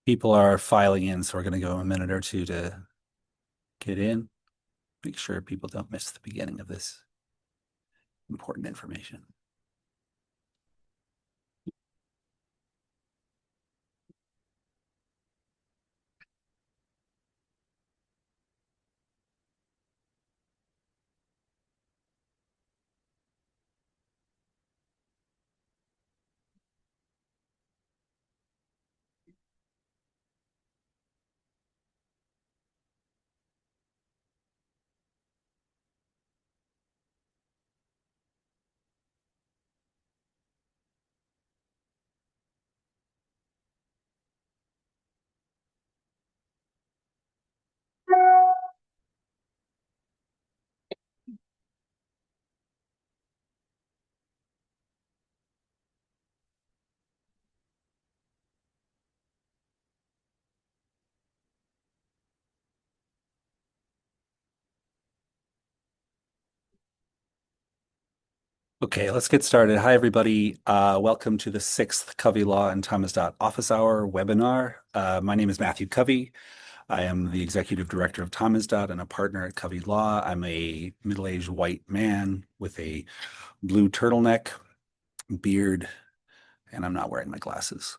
People are filing in, so we're going to go a minute or two to get in. Make sure people don't miss the beginning of this important information. Okay, let's get started. Hi, everybody. Welcome to the sixth Covey Law and Thomas Dot Office Hour webinar. My name is Matthew Covey. I am the executive director of Thomas Dot and a partner at Covey Law. I'm a middle-aged white man with a blue turtleneck, beard, and I'm not wearing my glasses.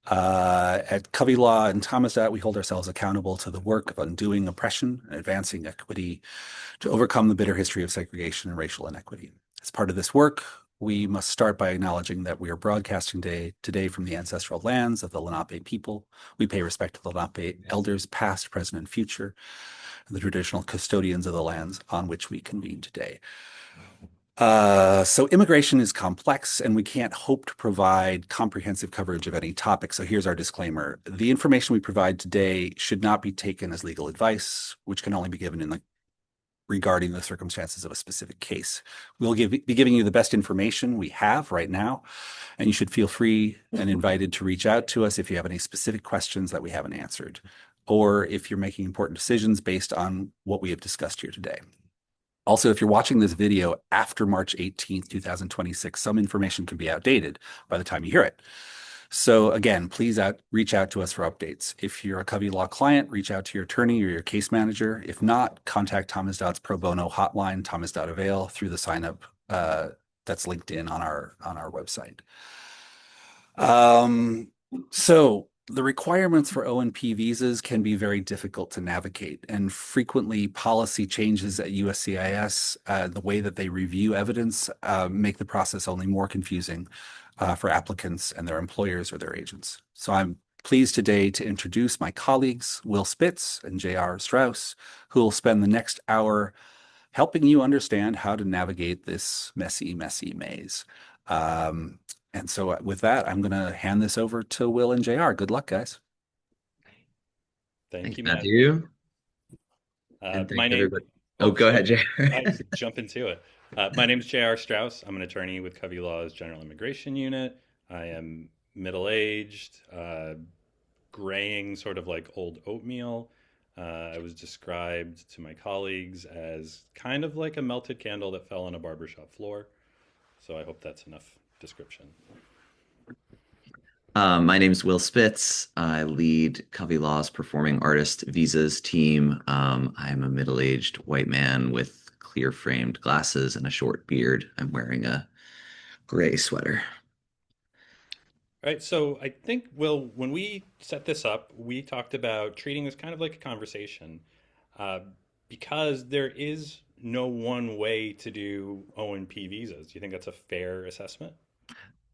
At Covey Law and Thomas Dot, we hold ourselves accountable to the work of undoing oppression and advancing equity to overcome the bitter history of segregation and racial inequity. As part of this work, we must start by acknowledging that we are broadcasting today from the ancestral lands of the Lenape people. We pay respect to the Lenape elders, past, present, and future, and the traditional custodians of the lands on which we convene today. So immigration is complex and we can't hope to provide comprehensive coverage of any topic. So here's our disclaimer. The information we provide today should not be taken as legal advice, which can only be given regarding the circumstances of a specific case. We'll be giving you the best information we have right now, and you should feel free and invited to reach out to us if you have any specific questions that we haven't answered, or if you're making important decisions based on what we have discussed here today. Also, if you're watching this video after March 18th, 2026, some information can be outdated by the time you hear it. So again, please reach out to us for updates. If you're a Covey Law client, reach out to your attorney or your case manager. If not, contact Thomas Dott's pro bono hotline, Thomas.avail, through the sign up that's linked in on our website. So the requirements for O&P visas can be very difficult to navigate, and frequently policy changes at USCIS, the way that they review evidence, make the process only more confusing for applicants and their employers or their agents. So I'm pleased today to introduce my colleagues, Will Spitz and JR Strauss, who will spend the next hour helping you understand how to navigate this messy, messy maze. And so with that, I'm going to hand this over to Will and JR. Good luck, guys. Thank Thanks, you, Matthew. Matt. And My thanks, name, everybody. Oh, oh, go sorry. ahead, Jay. I just jump into it. My name is JR Strauss. I'm an attorney with Covey Law's General Immigration Unit. I am middle-aged, graying, sort of like old oatmeal. I was described to my colleagues as kind of like a melted candle that fell on a barbershop floor. So I hope that's enough description. My name is Will Spitz. I lead Covey Law's Performing Artist Visas team. I'm a middle-aged white man with clear framed glasses and a short beard. I'm wearing a gray sweater. All right, so I think, Will, when we set this up, we talked about treating this kind of like a conversation uh, because there is no one way to do O&P visas. Do you think that's a fair assessment?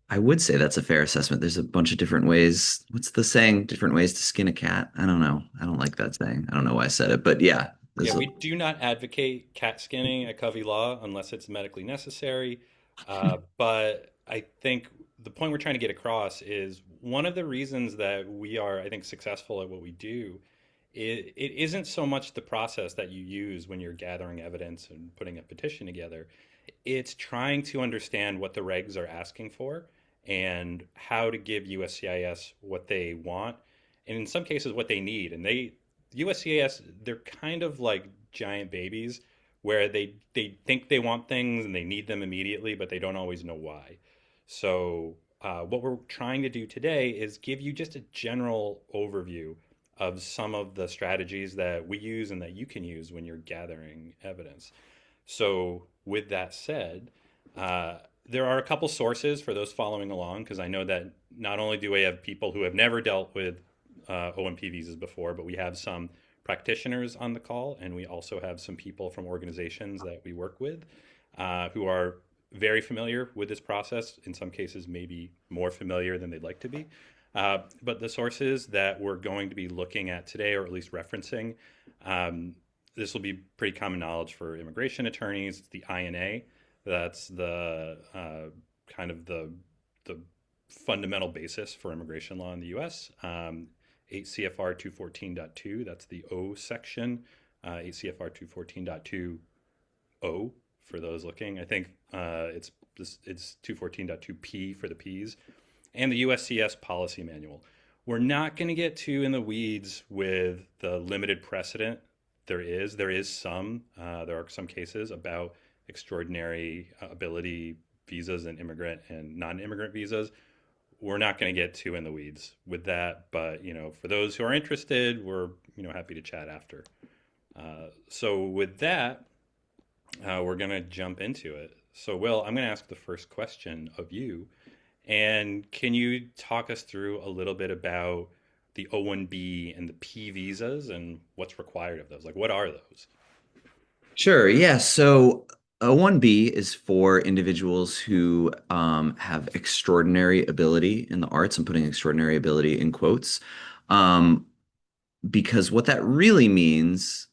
I would say that's a fair assessment. There's a bunch of different ways. What's the saying? Different ways to skin a cat. I don't know. I don't like that saying. I don't know why I said it, but yeah, Yeah, there's a, we do not advocate cat skinning at Covey Law unless it's medically necessary. But I think the point we're trying to get across is one of the reasons that we are, I think, successful at what we do. It isn't so much the process that you use when you're gathering evidence and putting a petition together. It's trying to understand what the regs are asking for and how to give USCIS what they want, and in some cases what they need. And USCIS, they're kind of like giant babies where they think they want things and they need them immediately, but they don't always know why. So what we're trying to do today is give you just a general overview of some of the strategies that we use and that you can use when you're gathering evidence. So, with that said, uh, there are a couple sources for those following along, because I know that not only do we have people who have never dealt with OMP visas before, but we have some practitioners on the call, and we also have some people from organizations that we work with who are very familiar with this process, in some cases, maybe more familiar than they'd like to be. But the sources that we're going to be looking at today, or at least referencing, um, this will be pretty common knowledge for immigration attorneys. It's the INA. That's the kind of the fundamental basis for immigration law in the U.S. 8 CFR 214.2. That's the O section. 8 CFR 214.2 O for those looking. I think it's 214.2P for the P's, and the USCIS policy manual. We're not going to get too in the weeds with the limited precedent. There is some. There are some cases about extraordinary ability visas and immigrant and non-immigrant visas. We're not going to get too in the weeds with that, but for those who are interested, we're happy to chat after. So with that, we're going to jump into it. So Will, I'm going to ask the first question of you, and can you talk us through a little bit about the O1B and the P visas and what's required of those? Like, what are those? Sure. Yeah. So a 1B is for individuals who have extraordinary ability in the arts. I'm putting extraordinary ability in quotes, um, because what that really means,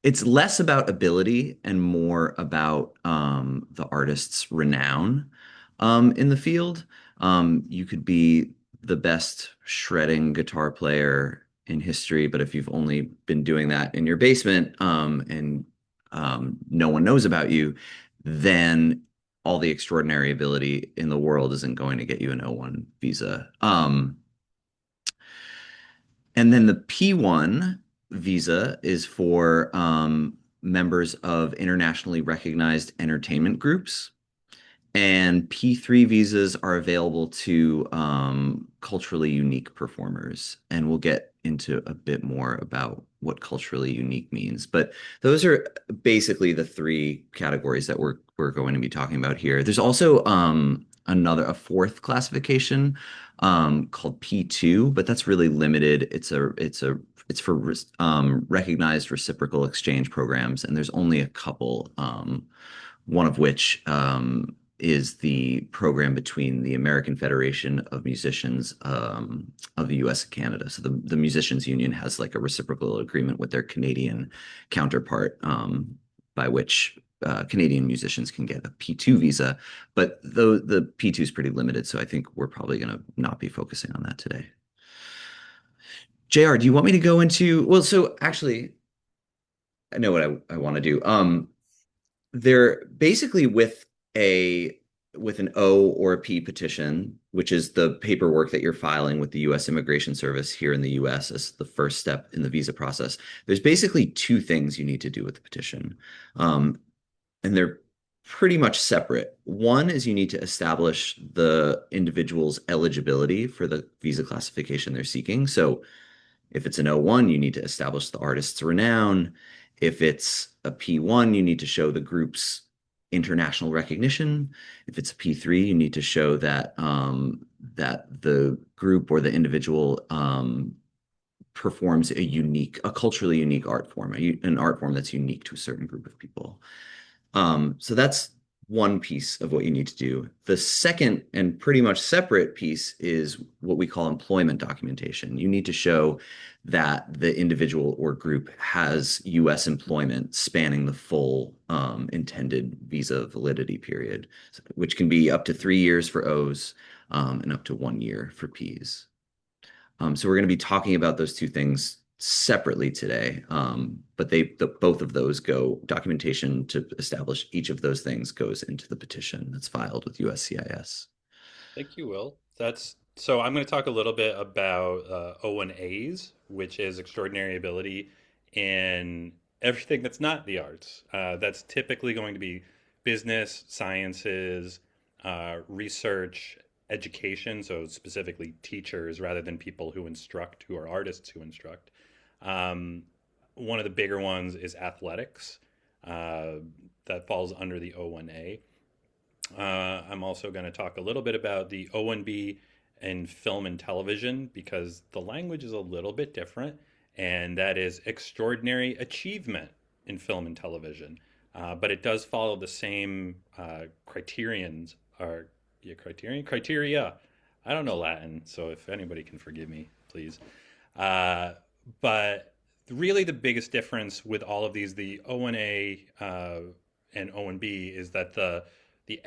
it's less about ability and more about the artist's renown in the field. You could be the best shredding guitar player in history, but if you've only been doing that in your basement and no one knows about you, then all the extraordinary ability in the world isn't going to get you an O1 visa. And then the P1 visa is for members of internationally recognized entertainment groups. And P3 visas are available to culturally unique performers. And we'll get into a bit more about what culturally unique means. But those are basically the three categories that we're going to be talking about here. There's also a fourth classification called P2, but that's really limited. It's for recognized reciprocal exchange programs, and there's only a couple. One of which is the program between the American Federation of Musicians of the US and Canada. So the Musicians Union has like a reciprocal agreement with their Canadian counterpart by which Canadian musicians can get a P2 visa. But the P2 is pretty limited, so I think we're probably going to not be focusing on that today. JR, do you want me to go into, well, so actually, I know what I want to do. They're basically with an O or a P petition, which is the paperwork that you're filing with the U.S. Immigration Service here in the U.S. as the first step in the visa process. There's basically two things you need to do with the petition, and they're pretty much separate. One is you need to establish the individual's eligibility for the visa classification they're seeking. So if it's an O1, you need to establish the artist's renown. If it's a P1, you need to show the group's international recognition. If it's a P3, you need to show that that the group or the individual performs a culturally unique art form, an art form that's unique to a certain group of people. So that's one piece of what you need to do. The second and pretty much separate piece is what we call employment documentation. You need to show that the individual or group has U.S. employment spanning the full intended visa validity period, which can be up to 3 years for O's and up to 1 year for P's. So we're going to be talking about those two things separately today, but both of those documentation to establish each of those things goes into the petition that's filed with USCIS. Thank you, Will. So I'm going to talk a little bit about O1As, which is extraordinary ability in everything that's not the arts. That's typically going to be business, sciences, research, education, so specifically teachers rather than people who instruct, who are artists who instruct. Um, One of the bigger ones is athletics. Uh, that falls under the O1A. I'm also going to talk a little bit about the O1B in film and television because the language is a little bit different, and that is extraordinary achievement in film and television. But it does follow the same criterions or yeah, criteria. I don't know Latin, so if anybody can forgive me, please. Uh, but really, the biggest difference with all of these, the O1A and O1B, is that the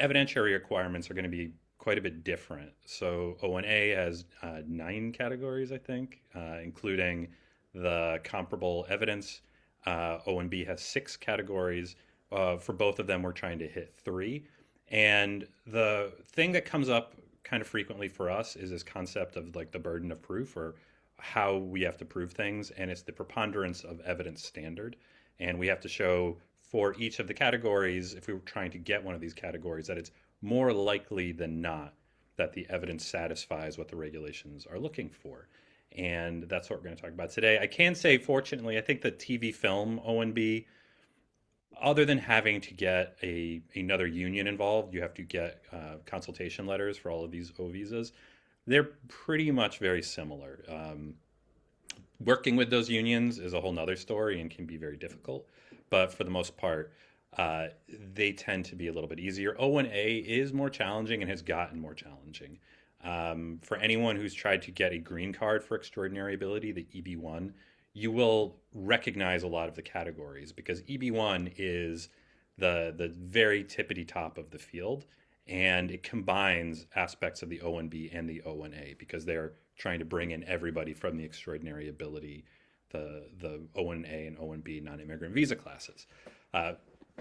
evidentiary requirements are going to be quite a bit different. So O1A has 9 categories, I think, including the comparable evidence. O1B has 6 categories. For both of them, we're trying to hit 3. And the thing that comes up kind of frequently for us is this concept of like the burden of proof or how we have to prove things. And it's the preponderance of evidence standard. And we have to show for each of the categories, if we were trying to get one of these categories, that it's more likely than not that the evidence satisfies what the regulations are looking for. And that's what we're going to talk about today. I can say, fortunately, I think the TV film O&B, other than having to get another union involved, you have to get consultation letters for all of these O visas. They're pretty much very similar. Working with those unions is a whole nother story and can be very difficult. But for the most part, they tend to be a little bit easier. O1A is more challenging and has gotten more challenging. For anyone who's tried to get a green card for extraordinary ability, the EB1, you will recognize a lot of the categories because EB1 is the very tippity top of the field, and it combines aspects of the O1B and the O1A because they're trying to bring in everybody from the extraordinary ability, the O1A and O1B non-immigrant visa classes.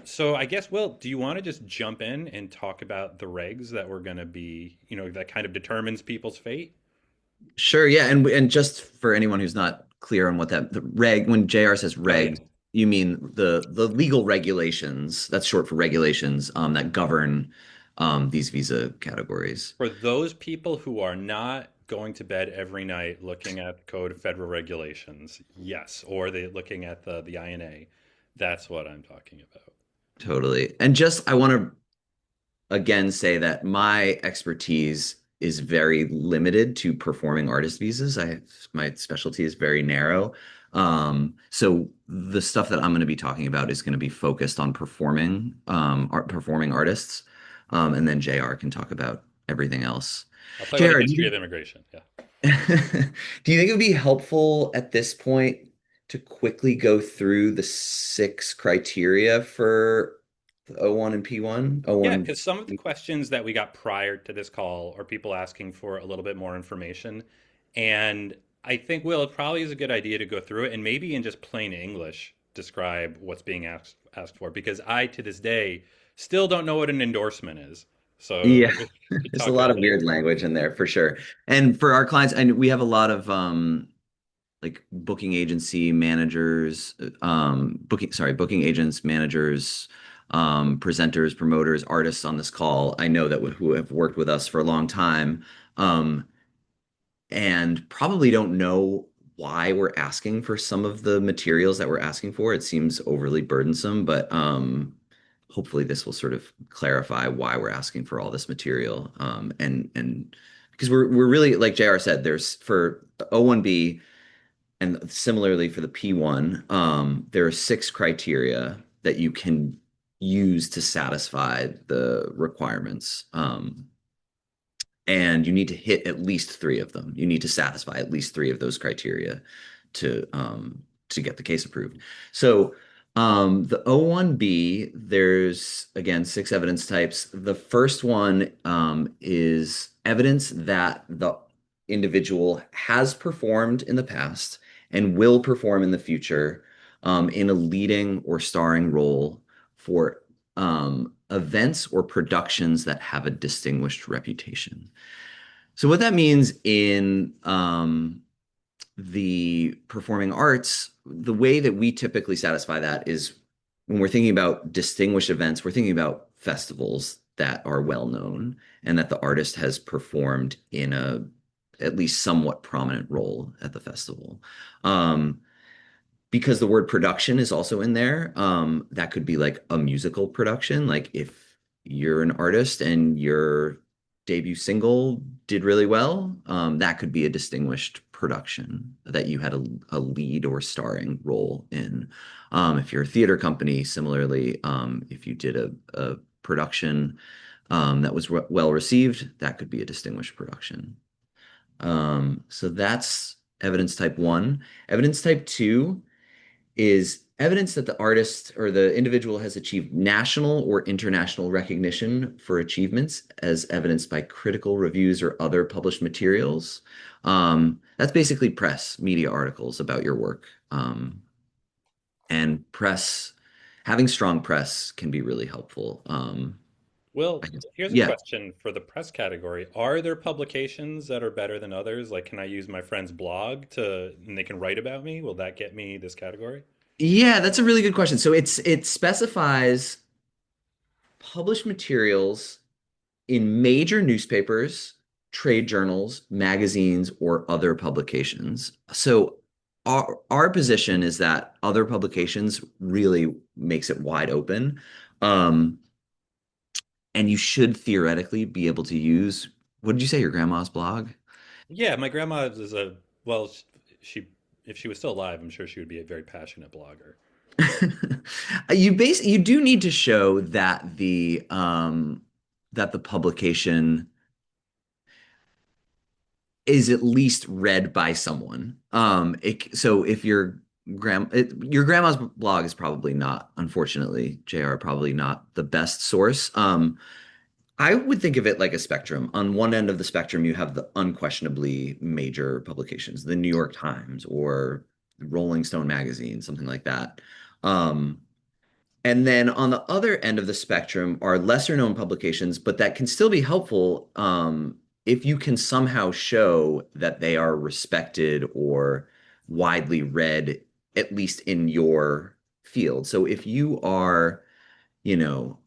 So I guess, Will, do you want to just jump in and talk about the regs that we're going to be, that kind of determines people's fate? Sure, yeah, and just for anyone who's not clear on what the reg, when JR says Oh, yeah. regs, you mean the legal regulations, that's short for regulations, that govern these visa categories. For those people who are not going to bed every night looking at Code of Federal Regulations, yes, or they looking at the INA, that's what I'm talking about. Totally. And just I want to again say that my expertise is very limited to performing artist visas. My specialty is very narrow. So the stuff that I'm going to be talking about is going to be focused on performing artists. And then JR can talk about everything else. I'll play with the JR, history of immigration. Yeah. do you think it would be helpful at this point to quickly go through the 6 criteria for O1 and P1? Yeah, O1. because some of the questions that we got prior to this call are people asking for a little bit more information. And I think, Will, it probably is a good idea to go through it and maybe in just plain English describe what's being asked for, because I, to this day, still don't know what an endorsement is. So Yeah, we could there's a talk lot about of that. weird language in there for sure. And for our clients, and we have a lot of like booking agency managers, booking agents, managers, presenters, promoters, artists on this call. I know that who have worked with us for a long time, um, and probably don't know why we're asking for some of the materials that we're asking for. It seems overly burdensome, but hopefully this will sort of clarify why we're asking for all this material. And because we're really, like JR said, there's for O1B and similarly for the P1, there are 6 criteria that you can use to satisfy the requirements. And you need to hit at least 3 of them. You need to satisfy at least 3 of those criteria to get the case approved. So the O1B, there's again 6 evidence types. The first one is evidence that the individual has performed in the past and will perform in the future in a leading or starring role for events or productions that have a distinguished reputation. So what that means in the performing arts, the way that we typically satisfy that is when we're thinking about distinguished events, we're thinking about festivals that are well known and that the artist has performed in a at least somewhat prominent role at the festival. Um, because the word production is also in there, that could be like a musical production. Like if you're an artist and your debut single did really well, that could be a distinguished production that you had a lead or starring role in. If you're a theater company, similarly, if you did a production that was well received, that could be a distinguished production. So that's evidence type one. Evidence type two is evidence that the artist or the individual has achieved national or international recognition for achievements as evidenced by critical reviews or other published materials. That's basically press, media articles about your work. And press, having strong press can be really helpful. I Well, guess, here's a yeah. question for the press category. Are there publications that are better than others? Like, can I use my friend's blog and they can write about me? Will that get me this category? Yeah, that's a really good question. So it specifies published materials in major newspapers, trade journals, magazines, or other publications. So our position is that other publications really makes it wide open. Um, and you should theoretically be able to use, what did you say, your grandma's blog? Yeah, my grandma is well, she, if she was still alive, I'm sure she would be a very passionate blogger. You do need to show that the publication is at least read by someone. So if your grandma's blog is probably not, unfortunately, JR, probably not the best source. I would think of it like a spectrum. On one end of the spectrum, you have the unquestionably major publications, the New York Times or Rolling Stone magazine, something like that. Um, and then on the other end of the spectrum are lesser known publications, but that can still be helpful if you can somehow show that they are respected or widely read, at least in your field. So if you are, you know,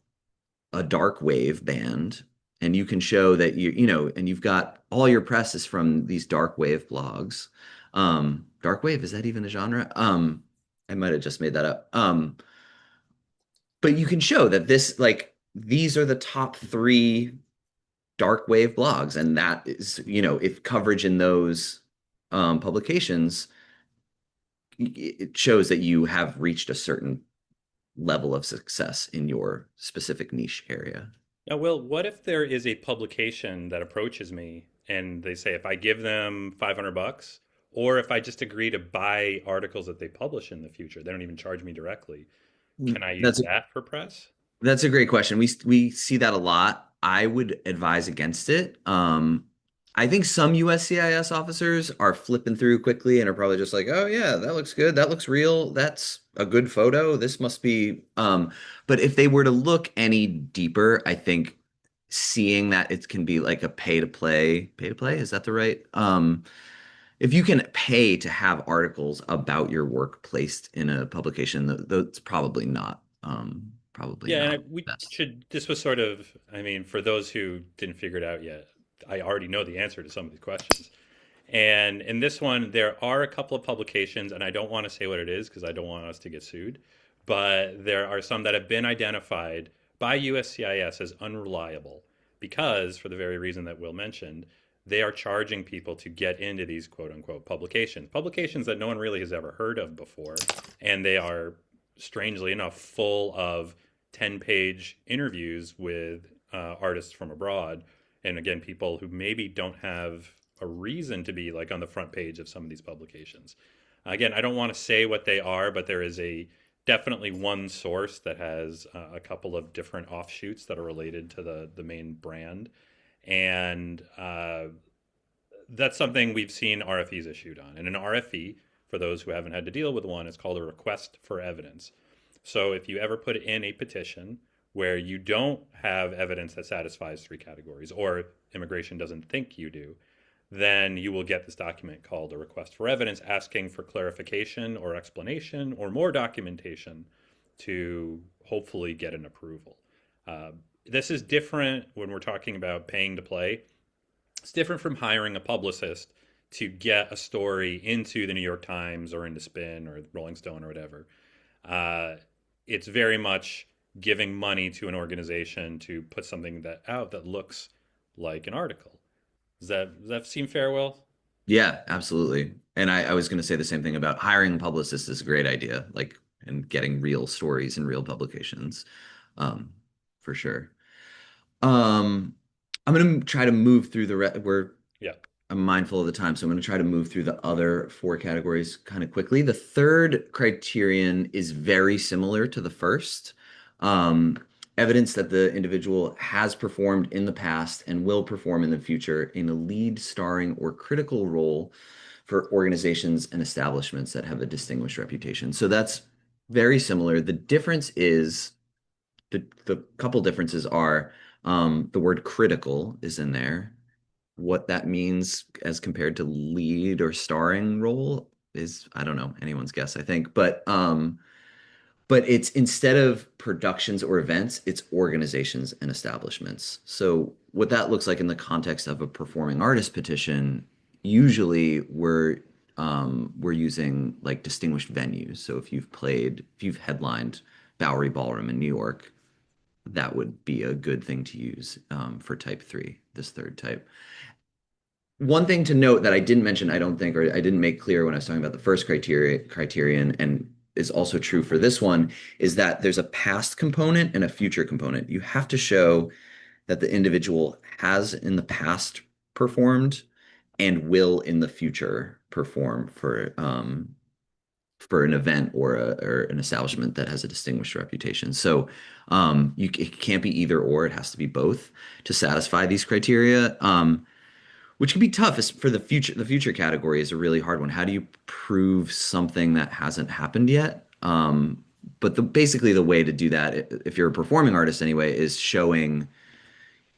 a dark wave band and you can show that and you've got all your press is from these dark wave blogs. Dark wave, is that even a genre? I might have just made that up. But you can show that these are the top three dark wave blogs, and that is, if coverage in those publications, it shows that you have reached a certain level of success in your specific niche area. Now, Will, what if there is a publication that approaches me and they say if I give them 500 bucks, or if I just agree to buy articles that they publish in the future, they don't even charge me directly. Can I use That's that for press? That's a great question. We see that a lot. I would advise against it. I think some USCIS officers are flipping through quickly and are probably just like, "Oh yeah, that looks good. That looks real. That's a good photo. This must be." But if they were to look any deeper, I think seeing that it can be like a pay to play, is that the right? If you can pay to have articles about your work placed in a publication, that's probably Yeah, and not we best. should. This was sort of, I mean, for those who didn't figure it out yet, I already know the answer to some of these questions. And in this one, there are a couple of publications, and I don't want to say what it is because I don't want us to get sued, but there are some that have been identified by USCIS as unreliable because, for the very reason that Will mentioned, they are charging people to get into these quote unquote publications, publications that no one really has ever heard of before. And they are, strangely enough, full of 10-page interviews with artists from abroad. And again, people who maybe don't have a reason to be like on the front page of some of these publications. Again, I don't want to say what they are, but there is a definitely one source that has a couple of different offshoots that are related to the main brand, and that's something we've seen RFEs issued on. And an RFE, for those who haven't had to deal with one, is called a request for evidence. So if you ever put in a petition where you don't have evidence that satisfies three categories, or immigration doesn't think you do, then you will get this document called a request for evidence asking for clarification or explanation or more documentation to hopefully get an approval. Uh, this is different when we're talking about paying to play. It's different from hiring a publicist to get a story into the New York Times or into Spin or Rolling Stone or whatever. Uh, it's very much giving money to an organization to put something that out that looks like an article. Does that seem fair, Will? Yeah, absolutely. And I was going to say the same thing about hiring a publicist is a great idea, like, and getting real stories in real publications, for sure. Um, I'm going to try to move through Yeah. I'm mindful of the time, so I'm going to try to move through the other four categories kind of quickly. The third criterion is very similar to the first. Um, Evidence that the individual has performed in the past and will perform in the future in a lead, starring, or critical role for organizations and establishments that have a distinguished reputation. So that's very similar. The difference is the couple differences are the word critical is in there. What that means as compared to lead or starring role is, I don't know, anyone's guess, I think. But it's instead of productions or events, it's organizations and establishments. So what that looks like in the context of a performing artist petition, usually we're using like distinguished venues. So if you've headlined Bowery Ballroom in New York, that would be a good thing to use for type three, this third type. One thing to note that I didn't mention, I don't think, or I didn't make clear when I was talking about the first criterion, and is also true for this one, is that there's a past component and a future component. You have to show that the individual has in the past performed and will in the future perform for an event or an establishment that has a distinguished reputation. So it can't be either or, it has to be both to satisfy these criteria. Which can be tough for the future. The future category is a really hard one. How do you prove something that hasn't happened yet? But basically the way to do that, if you're a performing artist anyway, is showing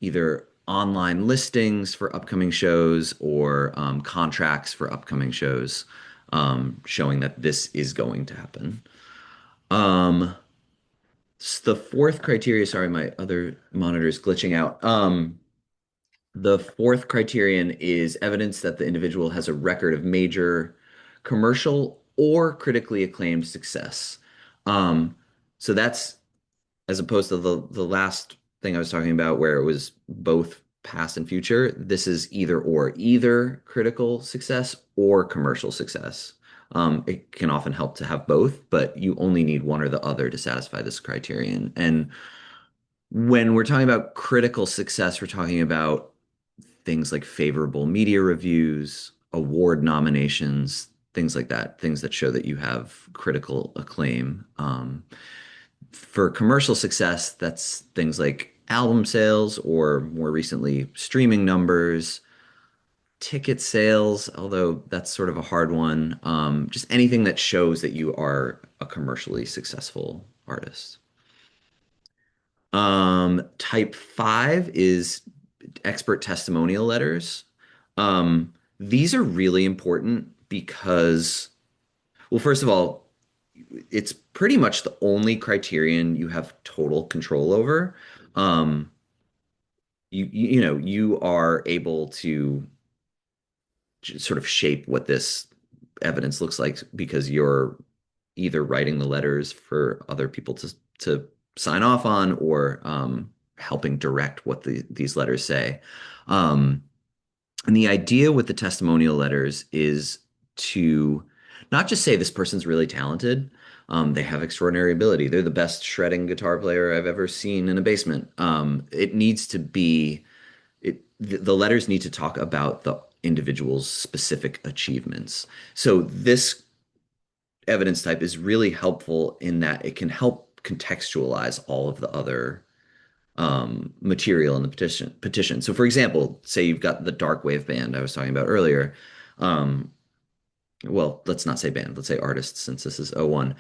either online listings for upcoming shows or contracts for upcoming shows, showing that this is going to happen. Um, the fourth criteria, sorry, my other monitor is glitching out. The fourth criterion is evidence that the individual has a record of major commercial or critically acclaimed success. Um, so that's as opposed to the last thing I was talking about where it was both past and future. This is either or, either critical success or commercial success. It can often help to have both, but you only need one or the other to satisfy this criterion. And when we're talking about critical success, we're talking about things like favorable media reviews, award nominations, things like that, things that show that you have critical acclaim. For commercial success, that's things like album sales or more recently streaming numbers, ticket sales, although that's sort of a hard one. Just anything that shows that you are a commercially successful artist. Type five is expert testimonial letters. These are really important because, well, first of all, it's pretty much the only criterion you have total control over. Um, you know, you are able to sort of shape what this evidence looks like because you're either writing the letters for other people to sign off on or helping direct what these letters say. Um, and the idea with the testimonial letters is to not just say this person's really talented. They have extraordinary ability. They're the best shredding guitar player I've ever seen in a basement. It needs to be the letters need to talk about the individual's specific achievements. So this evidence type is really helpful in that it can help contextualize all of the other material in the petition. So for example, say you've got the dark wave band I was talking about earlier. Um, well, let's not say band, let's say artist since this is '01.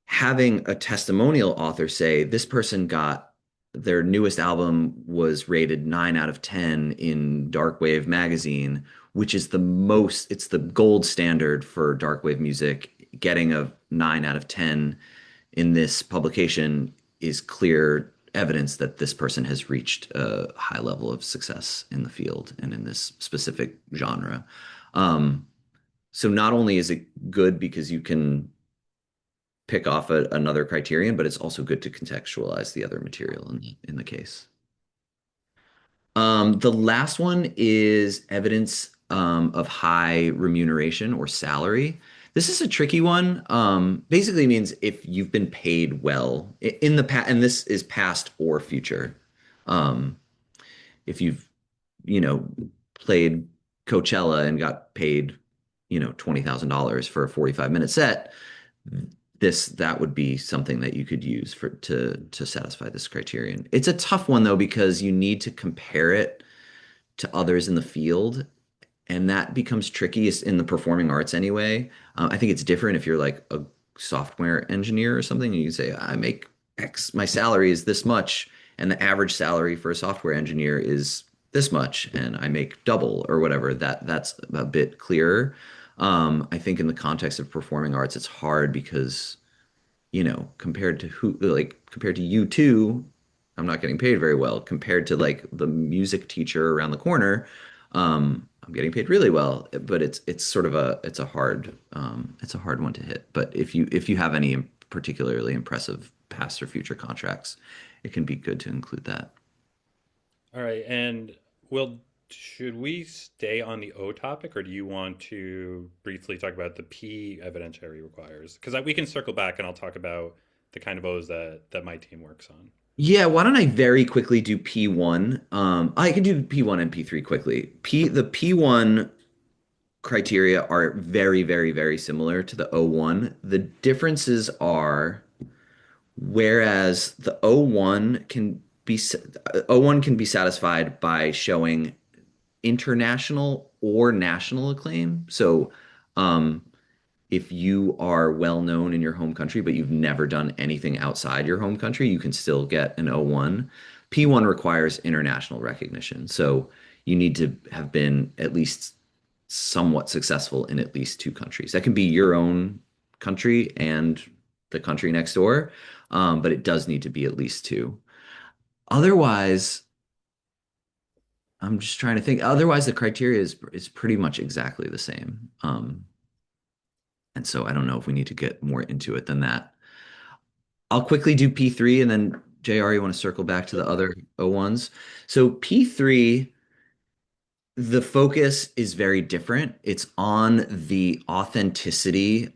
Having a testimonial author say this person got their newest album was rated 9 out of 10 in Dark Wave magazine, which is it's the gold standard for dark wave music. Getting a 9 out of 10 in this publication is clear evidence that this person has reached a high level of success in the field and in this specific genre. Um, so not only is it good because you can pick off another criterion, but it's also good to contextualize the other material in the case. The last one is evidence of high remuneration or salary. This is a tricky one. Basically means if you've been paid well in the past, and this is past or future. Um, if you've, you know, played Coachella and got paid, $20,000 for a 45-minute set, that would be something that you could use to satisfy this criterion. It's a tough one though because you need to compare it to others in the field, and that becomes tricky in the performing arts anyway. I think it's different if you're like a software engineer or something, and you say, I make X, my salary is this much, and the average salary for a software engineer is this much, and I make double or whatever. That's a bit clearer. I think in the context of performing arts, it's hard because, compared to compared to you two, I'm not getting paid very well. Compared to like the music teacher around the corner, I'm getting paid really well. But it's sort of it's a hard one to hit. But if you have any particularly impressive past or future contracts, it can be good to include that. All right. And Will, should we stay on the O topic, or do you want to briefly talk about the P evidentiary requires? Because we can circle back and I'll talk about the kind of O's that my team works on. Yeah, why don't I very quickly do P1? I can do P1 and P3 quickly. The P1 criteria are very, very, very similar to the O1. The differences are whereas the O1 can be satisfied by showing international or national acclaim. So, um, if you are well known in your home country, but you've never done anything outside your home country, you can still get an O1. P1 requires international recognition. So you need to have been at least somewhat successful in at least two countries. That can be your own country and the country next door, but it does need to be at least two. Otherwise, I'm just trying to think. Otherwise, the criteria is pretty much exactly the same. And so I don't know if we need to get more into it than that. I'll quickly do P3 and then JR, you want to circle back to the other O1s. So P3, the focus is very different. It's on the authenticity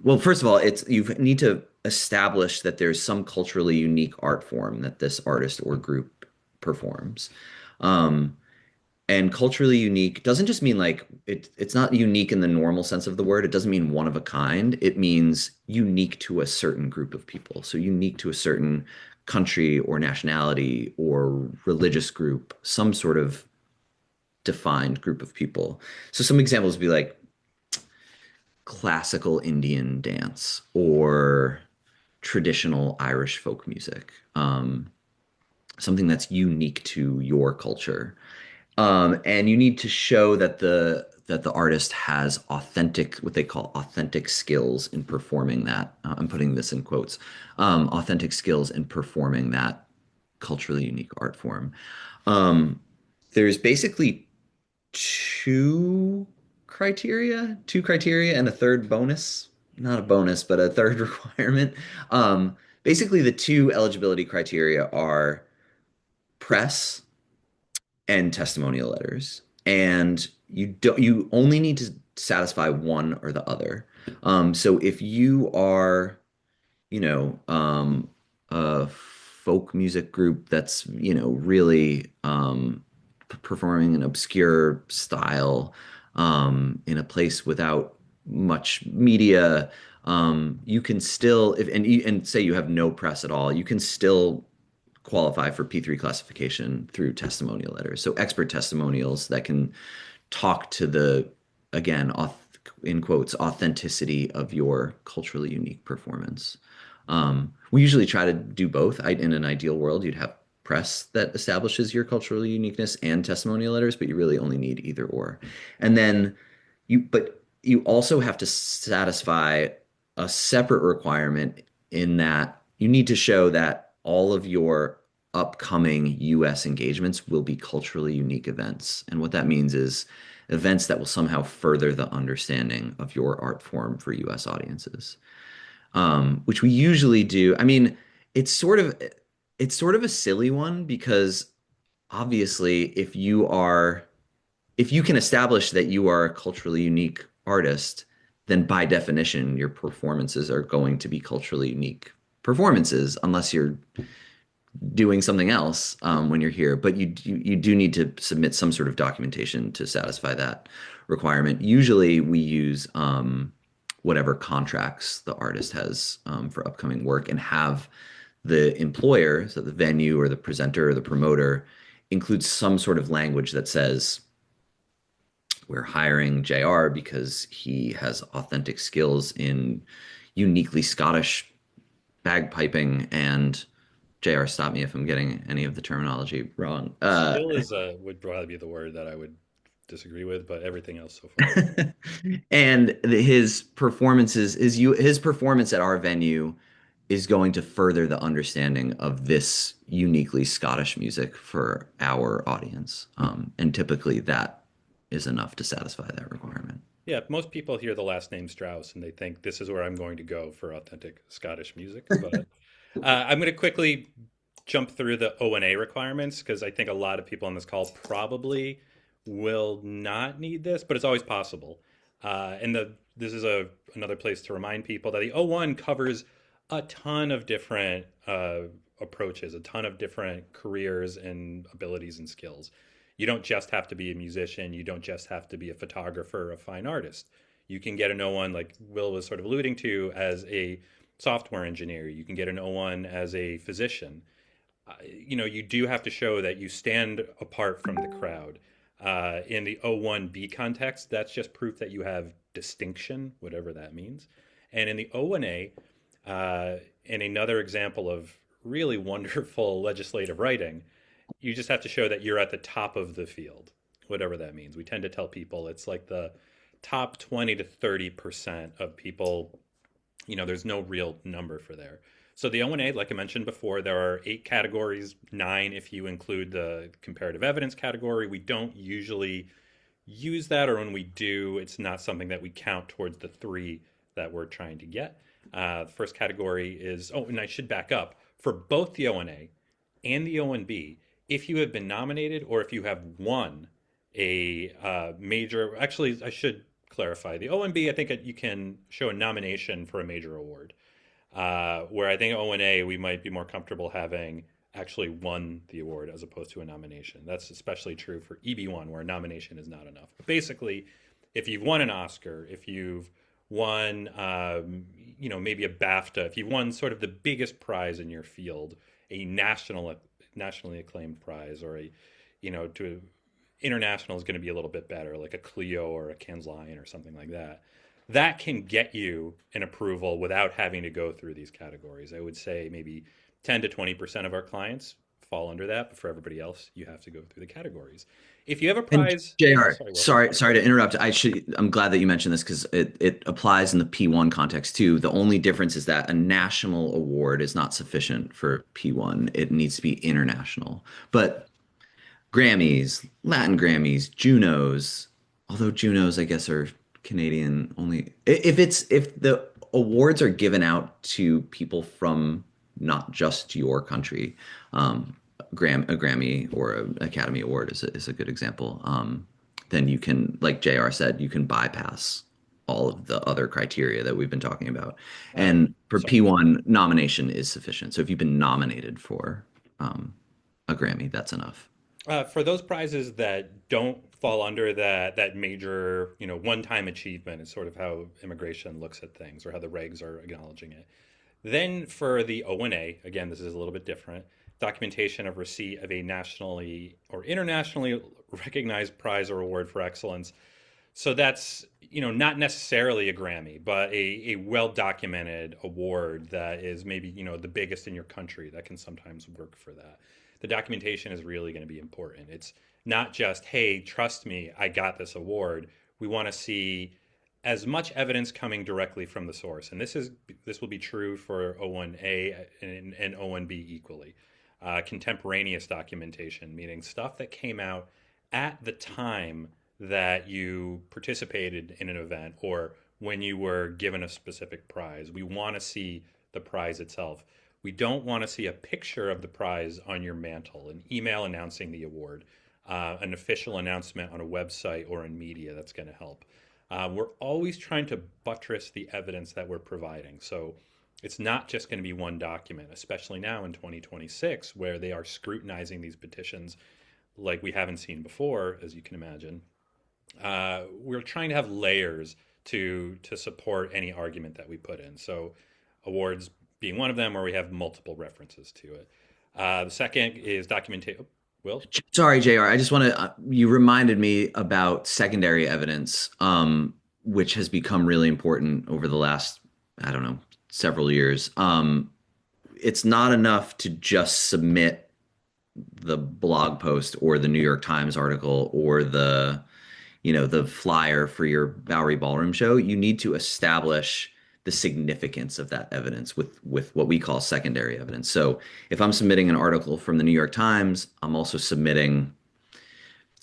well, first of all, you need to establish that there's some culturally unique art form that this artist or group performs. Um, and culturally unique doesn't just mean like it's not unique in the normal sense of the word. It doesn't mean one of a kind. It means unique to a certain group of people. So unique to a certain country or nationality or religious group, some sort of defined group of people. So some examples would be like classical Indian dance or traditional Irish folk music, something that's unique to your culture. And you need to show that the artist has what they call authentic skills in performing that. I'm putting this in quotes. Authentic skills in performing that culturally unique art form. There's basically two criteria and a third bonus, not a bonus, but a third requirement. Basically, the two eligibility criteria are press and testimonial letters. And you only need to satisfy one or the other. So if you are, a folk music group that's, really performing an obscure style in a place without much media, you can still, and say you have no press at all, you can still qualify for P3 classification through testimonial letters. So expert testimonials that can talk to again, in quotes, authenticity of your culturally unique performance. We usually try to do both. In an ideal world, you'd have press that establishes your cultural uniqueness and testimonial letters, but you really only need either or. And then but you also have to satisfy a separate requirement in that you need to show that all of your upcoming US engagements will be culturally unique events. And what that means is events that will somehow further the understanding of your art form for US audiences, which we usually do. I mean, it's sort of it's sort of a silly one because obviously if you can establish that you are a culturally unique artist, then by definition your performances are going to be culturally unique performances unless you're doing something else when you're here. But you do need to submit some sort of documentation to satisfy that requirement. Usually we use whatever contracts the artist has for upcoming work and have the employer, so the venue or the presenter or the promoter, includes some sort of language that says, we're hiring JR because he has authentic skills in uniquely Scottish bagpiping. And JR, stop me if I'm getting any of the terminology wrong. Skill is would probably be the word that I would disagree with, but everything else so far. And his performance at our venue is going to further the understanding of this uniquely Scottish music for our audience. And typically that is enough to satisfy that requirement. Yeah, most people hear the last name Strauss and they think this is where I'm going to go for authentic Scottish music. But I'm going to quickly jump through the O&A requirements because I think a lot of people on this call probably will not need this, but it's always possible. This is another place to remind people that the O1 covers a ton of different approaches, a ton of different careers and abilities and skills. You don't just have to be a musician. You don't just have to be a photographer, a fine artist. You can get an O1, like Will was sort of alluding to, as a software engineer. You can get an O1 as a physician. You do have to show that you stand apart from the crowd. In the O1B context, that's just proof that you have distinction, whatever that means. And in the O1A, in another example of really wonderful legislative writing, you just have to show that you're at the top of the field, whatever that means. We tend to tell people it's like the top 20 to 30% of people, there's no real number for there. So the O&A, like I mentioned before, there are 8 categories, 9 if you include the comparative evidence category. We don't usually use that, or when we do, it's not something that we count towards the 3 that we're trying to get. The first category is, and I should back up, for both the O&A and the O&B, if you have been nominated or if you have won a major, actually, I should clarify, the O&B, I think you can show a nomination for a major award. Where I think O&A, we might be more comfortable having actually won the award as opposed to a nomination. That's especially true for EB1, where a nomination is not enough. But basically, if you've won an Oscar, if you've won, maybe a BAFTA, if you've won sort of the biggest prize in your field, a nationally acclaimed prize, or international is going to be a little bit better, like a Clio or a Cannes Lion or something like that. That can get you an approval without having to go through these categories. I would say maybe 10 to 20% of our clients fall under that, but for everybody else, you have to go through the categories. If you have a prize, JR, sorry to interrupt. I'm glad that you mentioned this because it applies in the P1 context too. The only difference is that a national award is not sufficient for P1. It needs to be international. But Grammys, Latin Grammys, Junos, although Junos, I guess, are Canadian only. If the awards are given out to people from not just your country, a Grammy or an Academy Award is a good example. Then you can, like JR said, you can bypass all of the other criteria that we've been talking about. And for P1, nomination is sufficient. So if you've been nominated for a Grammy, that's enough. For those prizes that don't fall under that major, one-time achievement is sort of how immigration looks at things, or how the regs are acknowledging it. Then for the O&A, again, this is a little bit different, documentation of receipt of a nationally or internationally recognized prize or award for excellence. So that's, not necessarily a Grammy, but a well-documented award that is maybe, the biggest in your country. That can sometimes work for that. The documentation is really going to be important. It's not just, hey, trust me, I got this award. We want to see as much evidence coming directly from the source. And this will be true for O1A and O1B equally. contemporaneous documentation, meaning stuff that came out at the time that you participated in an event or when you were given a specific prize. We want to see the prize itself. We don't want to see a picture of the prize on your mantle, an email announcing the award, an official announcement on a website or in media that's going to help. We're always trying to buttress the evidence that we're providing. So it's not just going to be one document, especially now in 2026, where they are scrutinizing these petitions like we haven't seen before, as you can imagine. We're trying to have layers to support any argument that we put in. So awards being one of them, where we have multiple references to it. The second is documentation. Will? Sorry, JR. I just want to, you reminded me about secondary evidence, which has become really important over the last, I don't know, several years. It's not enough to just submit the blog post or the New York Times article or the flyer for your Bowery Ballroom show. You need to establish the significance of that evidence with what we call secondary evidence. So if I'm submitting an article from the New York Times, I'm also submitting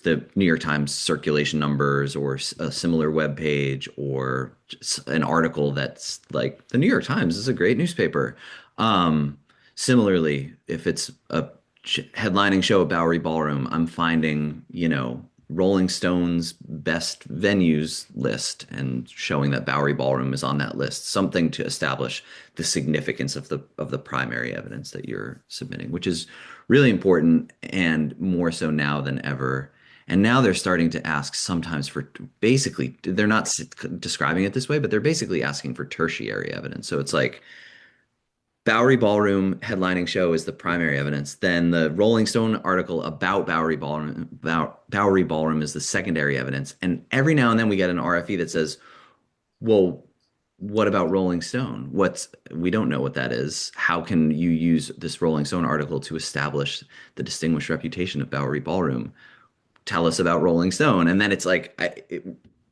the New York Times circulation numbers or a similar web page or an article that's like, the New York Times is a great newspaper. Similarly, if it's a headlining show at Bowery Ballroom, I'm finding, Rolling Stone's best venues list and showing that Bowery Ballroom is on that list, something to establish the significance of the primary evidence that you're submitting, which is really important and more so now than ever. And now they're starting to ask sometimes for basically, they're not describing it this way, but they're basically asking for tertiary evidence. So it's like Bowery Ballroom headlining show is the primary evidence. Then the Rolling Stone article about Bowery Ballroom is the secondary evidence. And every now and then we get an RFE that says, well, what about Rolling Stone? We don't know what that is. How can you use this Rolling Stone article to establish the distinguished reputation of Bowery Ballroom? Tell us about Rolling Stone. And then it's like,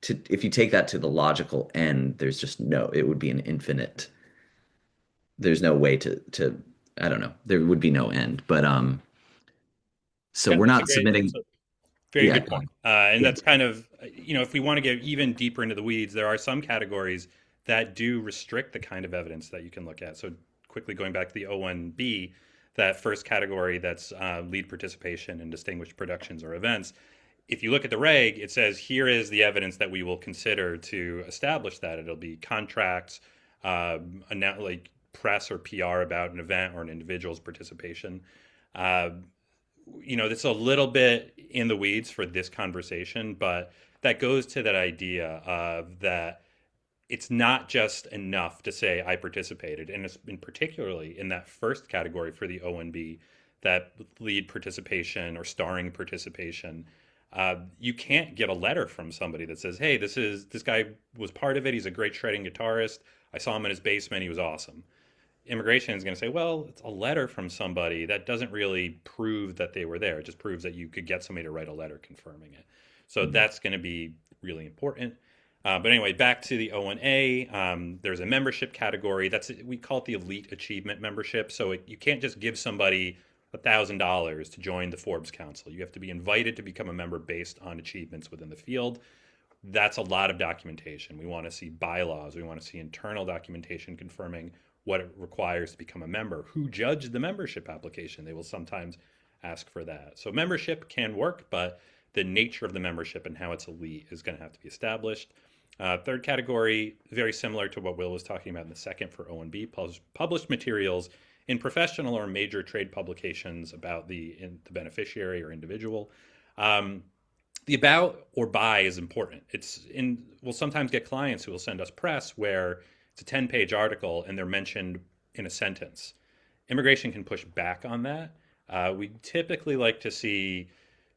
if you take that to the logical end, there's just it would be an infinite. There's no way to I don't know. There would be no end. But so we're not submitting. Very good point. And that's kind of, if we want to get even deeper into the weeds, there are some categories that do restrict the kind of evidence that you can look at. So quickly going back to the O1B, that first category that's lead participation in distinguished productions or events. If you look at the reg, it says here is the evidence that we will consider to establish that. It'll be contracts, like press or PR about an event or an individual's participation. It's a little bit in the weeds for this conversation, but that goes to that idea of that it's not just enough to say I participated, and it's particularly in that first category for the O&B, that lead participation or starring participation. You can't get a letter from somebody that says, hey, this guy was part of it. He's a great shredding guitarist. I saw him in his basement. He was awesome. Immigration is going to say, well, it's a letter from somebody. That doesn't really prove that they were there. It just proves that you could get somebody to write a letter confirming it. So that's going to be really important. But anyway, back to the O1A, there's a membership category. We call it the Elite Achievement Membership. So you can't just give somebody $1,000 to join the Forbes Council. You have to be invited to become a member based on achievements within the field. That's a lot of documentation. We want to see bylaws. We want to see internal documentation confirming what it requires to become a member. Who judged the membership application? They will sometimes ask for that. So membership can work, but the nature of the membership and how it's elite is going to have to be established. Third category, very similar to what Will was talking about in the second for O&B, published materials in professional or major trade publications about the beneficiary or individual. The about or by is important. We'll sometimes get clients who will send us press where it's a 10-page article and they're mentioned in a sentence. Immigration can push back on that. We typically like to see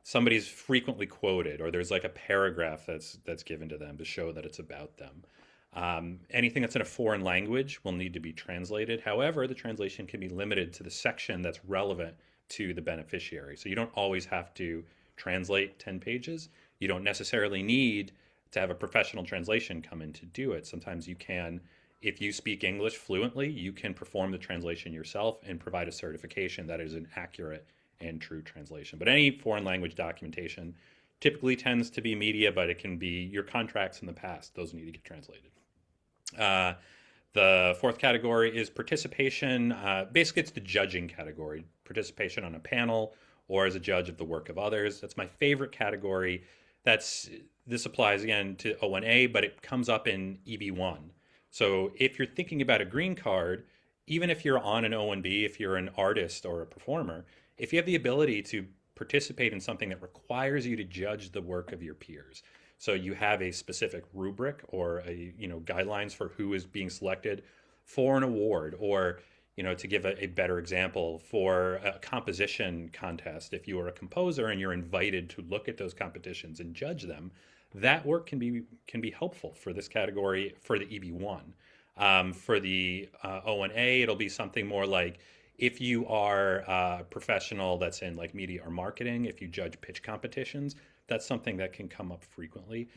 somebody's frequently quoted, or there's like a paragraph that's given to them to show that it's about them. Anything that's in a foreign language will need to be translated. However, the translation can be limited to the section that's relevant to the beneficiary. So you don't always have to translate 10 pages. You don't necessarily need to have a professional translation come in to do it. Sometimes you can If you speak English fluently, you can perform the translation yourself and provide a certification that is an accurate and true translation. But any foreign language documentation typically tends to be media, but it can be your contracts in the past. Those need to get translated. The fourth category is participation. Basically, it's the judging category, participation on a panel or as a judge of the work of others. That's my favorite category. This applies again to O&A, but it comes up in EB1. So if you're thinking about a green card, even if you're on an O&B, if you're an artist or a performer, if you have the ability to participate in something that requires you to judge the work of your peers, so you have a specific rubric or guidelines for who is being selected for an award, or to give a better example, for a composition contest, if you are a composer and you're invited to look at those competitions and judge them, that work can be helpful for this category for the EB1. For the O&A, it'll be something more like if you are a professional that's in like media or marketing, if you judge pitch competitions, that's something that can come up frequently.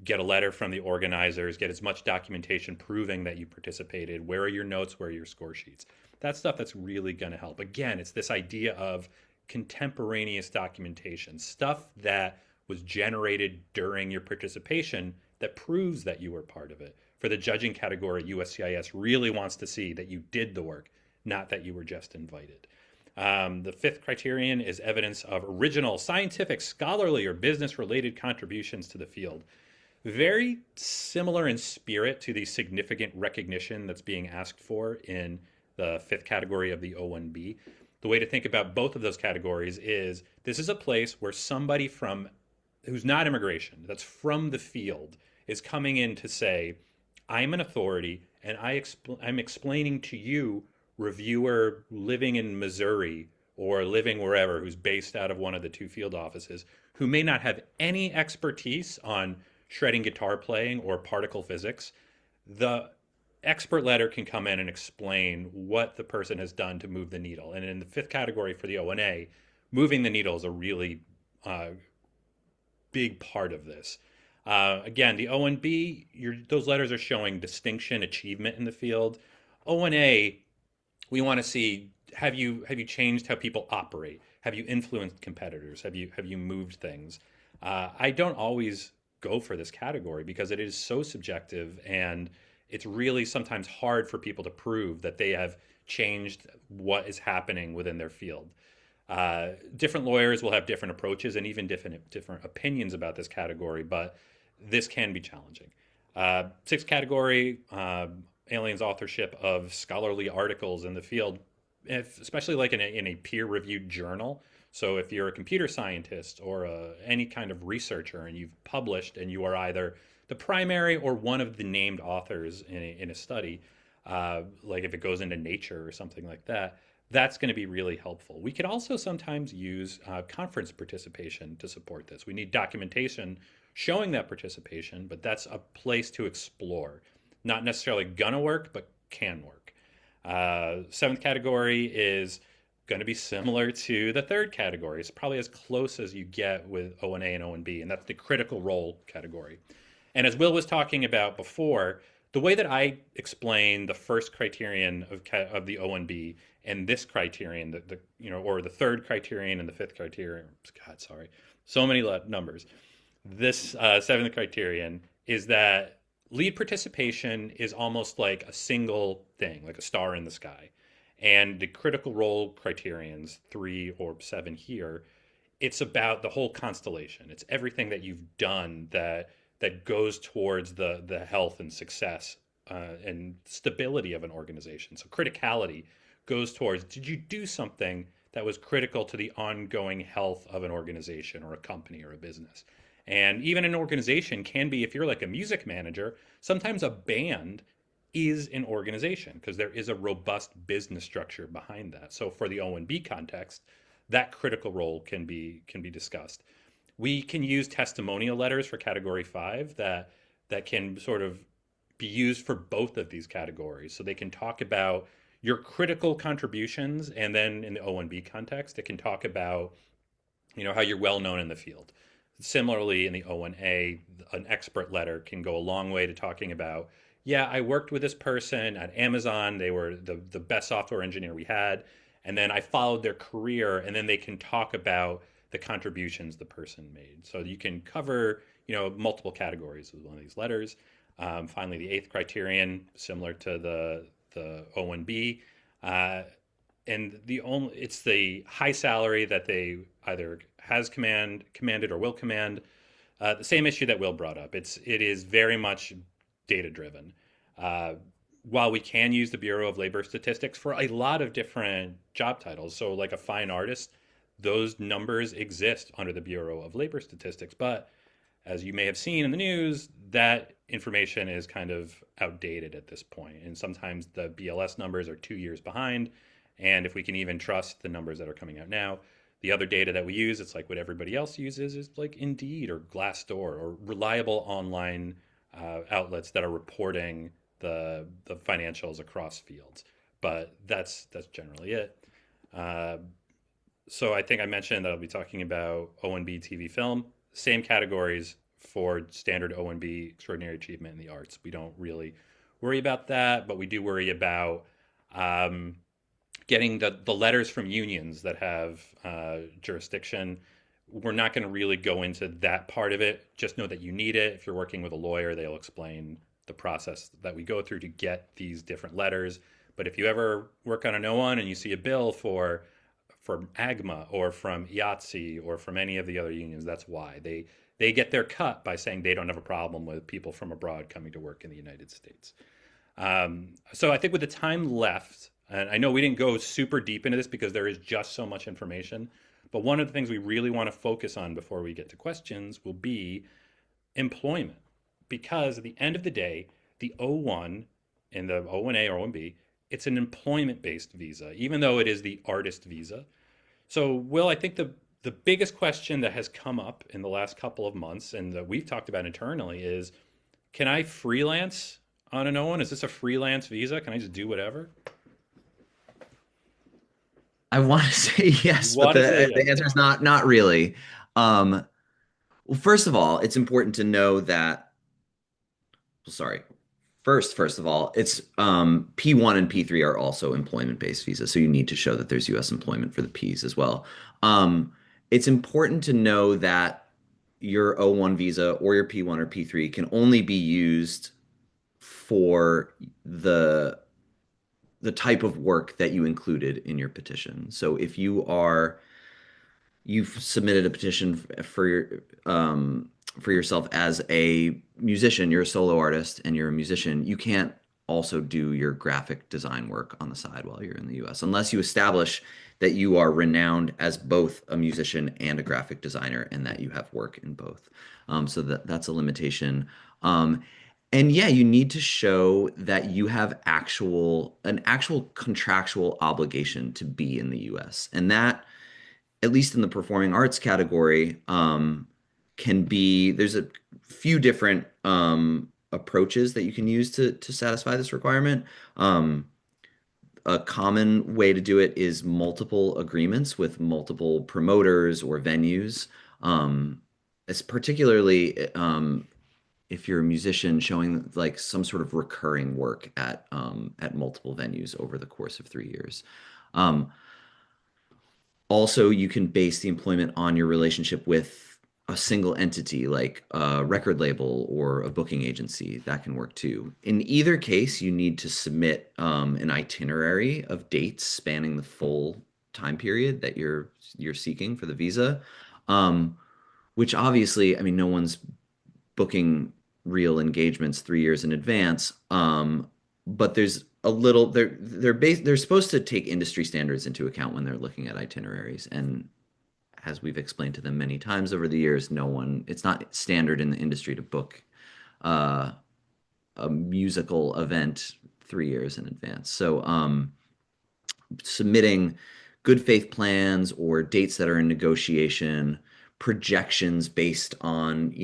Get a letter from the organizers, get as much documentation proving that you participated. Where are your notes? Where are your score sheets? That's stuff that's really going to help. Again, it's this idea of contemporaneous documentation, stuff that was generated during your participation that proves that you were part of it. For the judging category, USCIS really wants to see that you did the work, not that you were just invited. The fifth criterion is evidence of original scientific, scholarly, or business-related contributions to the field. Very similar in spirit to the significant recognition that's being asked for in the fifth category of the O1B. The way to think about both of those categories is this is a place where somebody who's not immigration, that's from the field, is coming in to say, I'm an authority and I'm explaining to you, reviewer living in Missouri or living wherever, who's based out of one of the two field offices, who may not have any expertise on shredding guitar playing or particle physics. The expert letter can come in and explain what the person has done to move the needle. And in the fifth category for the O&A, moving the needle is a really big part of this. Again, the O&B, those letters are showing distinction, achievement in the field. O&A, we want to see, have you changed how people operate? Have you influenced competitors? Have you moved things? I don't always go for this category because it is so subjective, and it's really sometimes hard for people to prove that they have changed what is happening within their field. Different lawyers will have different approaches and even different opinions about this category, but this can be challenging. Sixth category, aliens authorship of scholarly articles in the field, especially like in a peer-reviewed journal. So if you're a computer scientist or any kind of researcher and you've published and you are either the primary or one of the named authors in a study, like if it goes into Nature or something like that, that's going to be really helpful. We could also sometimes use conference participation to support this. We need documentation showing that participation, but that's a place to explore. Not necessarily gonna work, but can work. Seventh category is going to be similar to the third category. It's probably as close as you get with O&A and O&B, and that's the critical role category. And as Will was talking about before, the way that I explain the first criterion of the O&B and this criterion, or the third criterion and the fifth criterion, God, sorry, so many numbers. This seventh criterion is that lead participation is almost like a single thing, like a star in the sky. And the critical role criterions, 3 or 7 here, it's about the whole constellation. It's everything that you've done that goes towards the health and success and stability of an organization. So criticality goes towards, did you do something that was critical to the ongoing health of an organization or a company or a business? And even an organization can be, if you're like a music manager, sometimes a band is an organization because there is a robust business structure behind that. So for the O&B context, that critical role can be discussed. We can use testimonial letters for category 5 that can sort of be used for both of these categories. So they can talk about your critical contributions, and then in the O&B context, it can talk about how you're well known in the field. Similarly, in the O&A, an expert letter can go a long way to talking about yeah, I worked with this person at Amazon. They were the best software engineer we had. And then I followed their career, and then they can talk about the contributions the person made. So you can cover, multiple categories with one of these letters. Finally, the eighth criterion, similar to the O1B, and it's the high salary that they either has commanded or will command. The same issue that Will brought up. It is very much data driven. Uh, while we can use the Bureau of Labor Statistics for a lot of different job titles, so like a fine artist, those numbers exist under the Bureau of Labor Statistics. But as you may have seen in the news, that information is kind of outdated at this point. And sometimes the BLS numbers are 2 years behind. And if we can even trust the numbers that are coming out now, the other data that we use, it's like what everybody else uses, is like Indeed or Glassdoor or reliable online outlets that are reporting the financials across fields. But that's generally it. Uh, so I think I mentioned that I'll be talking about O&B TV film, same categories for standard O&B extraordinary achievement in the arts. We don't really worry about that, but we do worry about um, getting the letters from unions that have jurisdiction. We're not going to really go into that part of it. Just know that you need it. If you're working with a lawyer, they'll explain the process that we go through to get these different letters. But if you ever work on an O1 and you see a bill from AGMA or from IATSE or from any of the other unions, that's why. They get their cut by saying they don't have a problem with people from abroad coming to work in the United States. So I think with the time left, and I know we didn't go super deep into this because there is just so much information, but one of the things we really want to focus on before we get to questions will be employment. Because at the end of the day, the O1 and the O1A or O1B, it's an employment-based visa, even though it is the artist visa. So, Will, I think the biggest question that has come up in the last couple of months and that we've talked about internally is, can I freelance on an O1? Is this a freelance visa? Can I just do whatever? I want to say You yes, but want to say the yes. answer is not really. Well, first of all, it's important to know that, well, sorry. First of all, it's P1 and P3 are also employment-based visas, so you need to show that there's U.S. employment for the Ps as well. It's important to know that your O1 visa or your P1 or P3 can only be used for the type of work that you included in your petition. So if you've submitted a petition for yourself as a musician, you're a solo artist and you're a musician, you can't also do your graphic design work on the side while you're in the US, unless you establish that you are renowned as both a musician and a graphic designer and that you have work in both. So that's a limitation. And yeah, you need to show that you have an actual contractual obligation to be in the US. And that, at least in the performing arts category, there's a few different approaches that you can use to satisfy this requirement. A common way to do it is multiple agreements with multiple promoters or venues. It's particularly if you're a musician showing like some sort of recurring work at multiple venues over the course of 3 years. Also, you can base the employment on your relationship with a single entity like a record label or a booking agency. That can work too. In either case, you need to submit an itinerary of dates spanning the full time period that you're seeking for the visa. Which obviously, I mean, no one's booking real engagements 3 years in advance. But there's a little they're supposed to take industry standards into account when they're looking at itineraries. And as we've explained to them many times over the years, it's not standard in the industry to book uh, a musical event 3 years in advance. So submitting good faith plans or dates that are in negotiation, projections based on,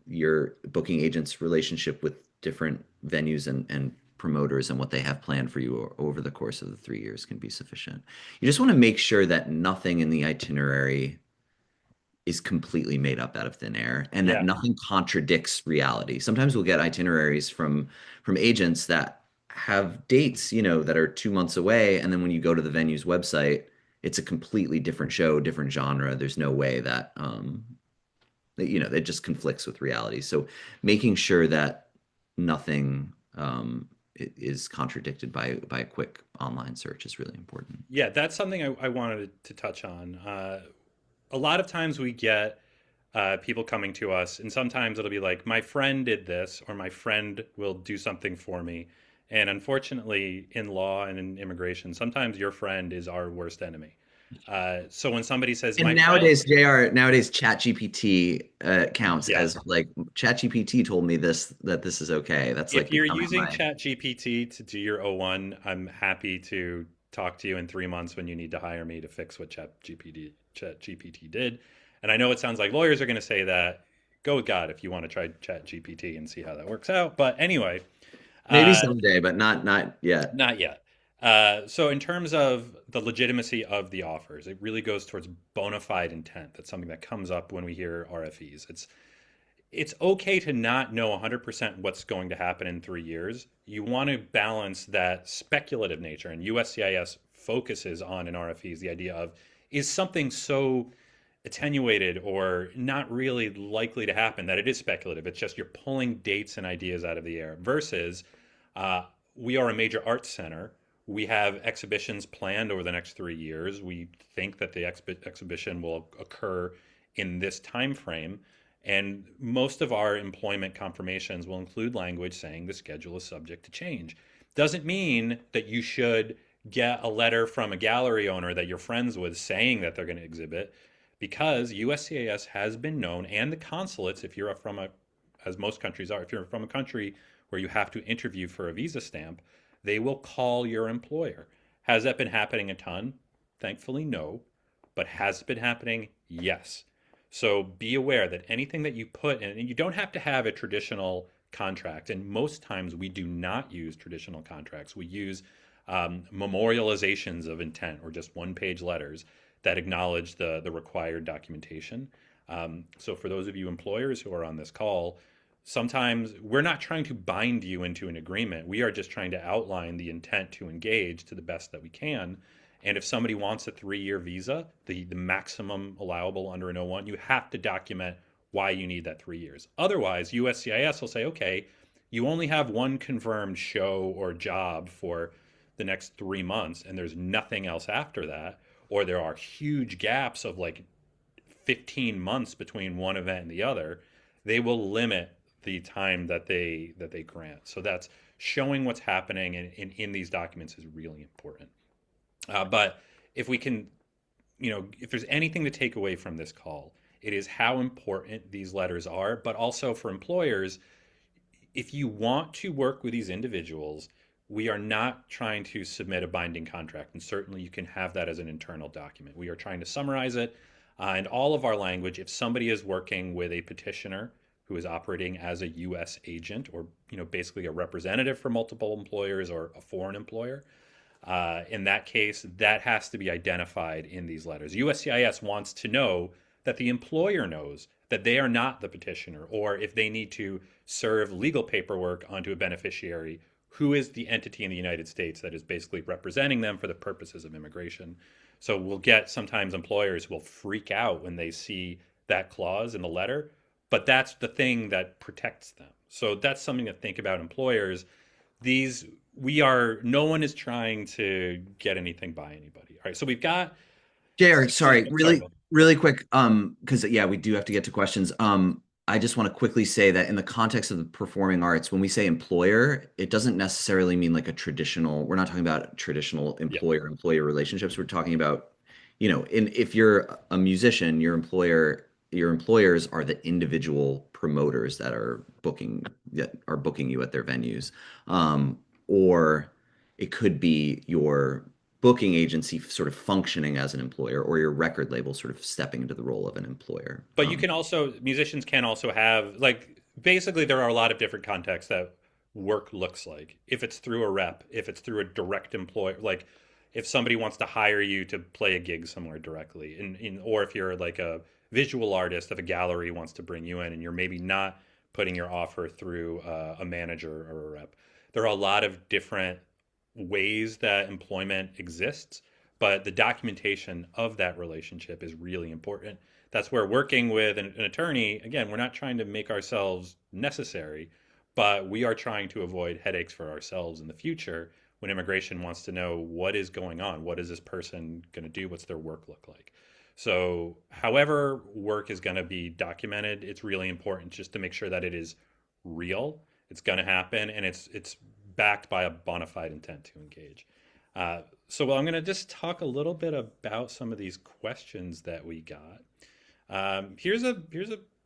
your booking agent's relationship with different venues and promoters and what they have planned for you over the course of the 3 years can be sufficient. You just want to make sure that nothing in the itinerary is completely made up out of thin air and that Yeah. nothing contradicts reality. Sometimes we'll get itineraries from agents that have dates, that are 2 months away, and then when you go to the venue's website, it's a completely different show, different genre. There's no way that just conflicts with reality. So making sure that nothing is contradicted by a quick online search is really important. Yeah, that's something I wanted to touch on. A lot of times we get people coming to us, and sometimes it'll be like, my friend did this, or my friend will do something for me. And unfortunately, in law and in immigration, sometimes your friend is our worst enemy. So when somebody says, And my friend, nowadays, JR, nowadays ChatGPT counts yeah, as like ChatGPT told me that this is okay. That's if like you're becoming using my ChatGPT to do your O1, I'm happy to talk to you in 3 months when you need to hire me to fix what ChatGPT did. And I know it sounds like lawyers are going to say that. Go with God if you want to try ChatGPT and see how that works out. But anyway, maybe uh, someday, but not yet. not yet. So in terms of the legitimacy of the offers, it really goes towards bona fide intent. That's something that comes up when we hear RFEs. It's okay to not know 100% what's going to happen in 3 years. You want to balance that speculative nature, and USCIS focuses on in RFEs the idea of, is something so attenuated or not really likely to happen that it is speculative. It's just you're pulling dates and ideas out of the air versus uh, we are a major arts center. We have exhibitions planned over the next 3 years. We think that the exhibition will occur in this time frame. And most of our employment confirmations will include language saying the schedule is subject to change. Doesn't mean that you should get a letter from a gallery owner that you're friends with saying that they're going to exhibit, because USCIS has been known, and the consulates, if you're from a, as most countries are, if you're from a country where you have to interview for a visa stamp, they will call your employer. Has that been happening a ton? Thankfully, no. But has it been happening? Yes. So be aware that anything that you put in, and you don't have to have a traditional contract. And most times we do not use traditional contracts. We use memorializations of intent, or just one-page letters that acknowledge the required documentation. So for those of you employers who are on this call, sometimes we're not trying to bind you into an agreement. We are just trying to outline the intent to engage to the best that we can. And if somebody wants a 3-year visa, the maximum allowable under an O1, you have to document why you need that 3 years. Otherwise, USCIS will say, okay, you only have one confirmed show or job for the next 3 months, and there's nothing else after that, or there are huge gaps of like 15 months between one event and the other. They will limit the time that they grant. So that's showing what's happening in these documents is really important. But if we can, if there's anything to take away from this call, it is how important these letters are. But also for employers, if you want to work with these individuals, we are not trying to submit a binding contract. And certainly you can have that as an internal document. We are trying to summarize it. And all of our language, if somebody is working with a petitioner who is operating as a U.S. agent, or basically a representative for multiple employers or a foreign employer, in that case, that has to be identified in these letters. USCIS wants to know that the employer knows that they are not the petitioner, or if they need to serve legal paperwork onto a beneficiary, who is the entity in the United States that is basically representing them for the purposes of immigration. So we'll get sometimes employers will freak out when they see that clause in the letter, but that's the thing that protects them. So that's something to think about, employers. These no one is trying to get anything by anybody. All right, so we've got JR, sorry, sorry, really, really quick, because yeah, we do have to get to questions. I just want to quickly say that in the context of the performing arts, when we say employer, it doesn't necessarily mean like a traditional, we're not talking about traditional yeah. employer-employer relationships. We're talking about, if you're a musician, your employers are the individual promoters that are booking you at their venues. Or it could be your booking agency sort of functioning as an employer, or your record label sort of stepping into the role of an employer. But you can also, musicians can also have, like, basically there are a lot of different contexts that work looks like. If it's through a rep, if it's through a direct employer, like if somebody wants to hire you to play a gig somewhere directly, or if you're like a visual artist, if a gallery wants to bring you in and you're maybe not putting your offer through a manager or a rep. There are a lot of different ways that employment exists, but the documentation of that relationship is really important. That's where working with an attorney, again, we're not trying to make ourselves necessary, but we are trying to avoid headaches for ourselves in the future when immigration wants to know what is going on. What is this person going to do? What's their work look like? So, however, work is going to be documented, it's really important just to make sure that it is real. It's going to happen, and it's backed by a bona fide intent to engage. So, I'm going to just talk a little bit about some of these questions that we got. Here's a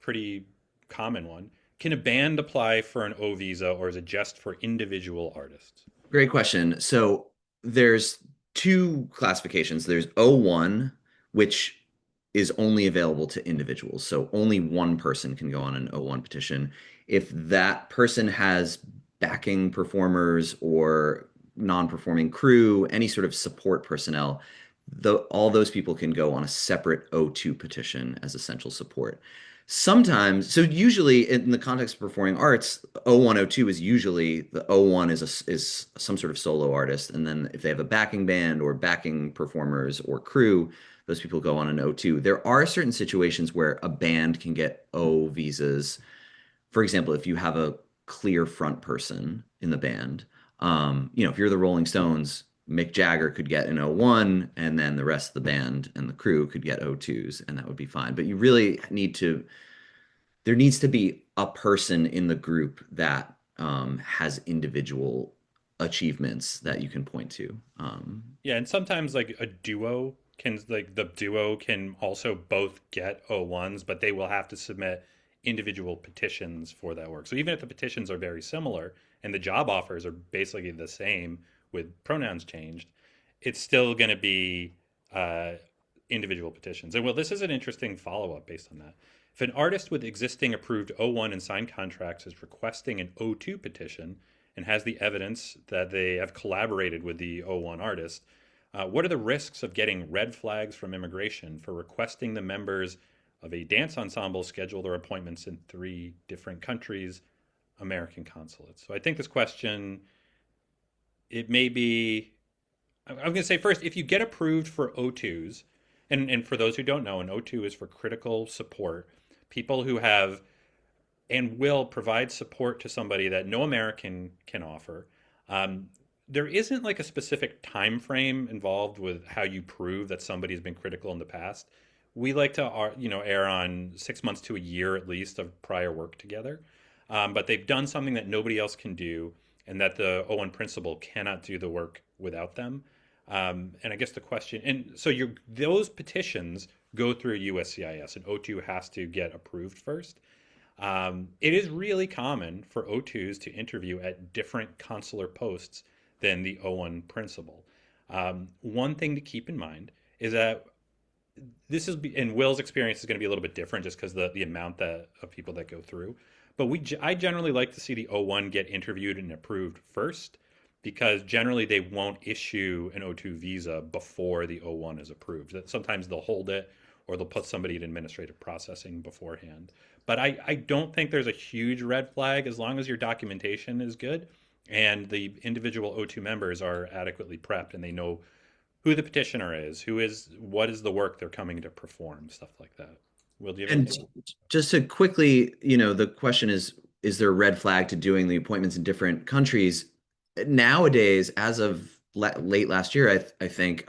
pretty common one. Can a band apply for an O visa, or is it just for individual artists? Great question. So there's two classifications. There's O1, which is only available to individuals. So only one person can go on an O1 petition. If that person has backing performers or non-performing crew, any sort of support personnel, all those people can go on a separate O2 petition as essential support. Sometimes, so usually in the context of performing arts, O1, O2 is usually the O1 is some sort of solo artist, and then if they have a backing band or backing performers or crew, those people go on an O2. There are certain situations where a band can get O visas. For example, if you have a clear front person in the band, if you're the Rolling Stones, Mick Jagger could get an O1, and then the rest of the band and the crew could get O2s, and that would be fine. But you really there needs to be a person in the group that has individual achievements that you can point to. Yeah, and sometimes like the duo can also both get O1s, but they will have to submit individual petitions for that work. So even if the petitions are very similar and the job offers are basically the same with pronouns changed, it's still going to be individual petitions. And well, this is an interesting follow-up based on that. If an artist with existing approved O1 and signed contracts is requesting an O2 petition and has the evidence that they have collaborated with the O1 artist, what are the risks of getting red flags from immigration for requesting the members of a dance ensemble schedule their appointments in 3 different countries, American consulates? So I think this question, it may be, I'm going to say first, if you get approved for O2s, and for those who don't know, an O2 is for critical support, people who have and will provide support to somebody that no American can offer. There isn't like a specific time frame involved with how you prove that somebody's been critical in the past. We like to, err on 6 months to a year at least of prior work together. But they've done something that nobody else can do, and that the O1 principal cannot do the work without them. And I guess the question, and so those petitions go through USCIS, and O2 has to get approved first. It is really common for O2s to interview at different consular posts than the O1 principal. One thing to keep in mind is that in Will's experience is going to be a little bit different just because the amount of people that go through. But I generally like to see the O1 get interviewed and approved first, because generally they won't issue an O2 visa before the O1 is approved. Sometimes they'll hold it, or they'll put somebody in administrative processing beforehand. But I don't think there's a huge red flag as long as your documentation is good and the individual O2 members are adequately prepped and they know who the petitioner is, what is the work they're coming to perform, stuff like that. Will, do you have anything? Just to quickly, the question is there a red flag to doing the appointments in different countries? Nowadays, as of late last year, I think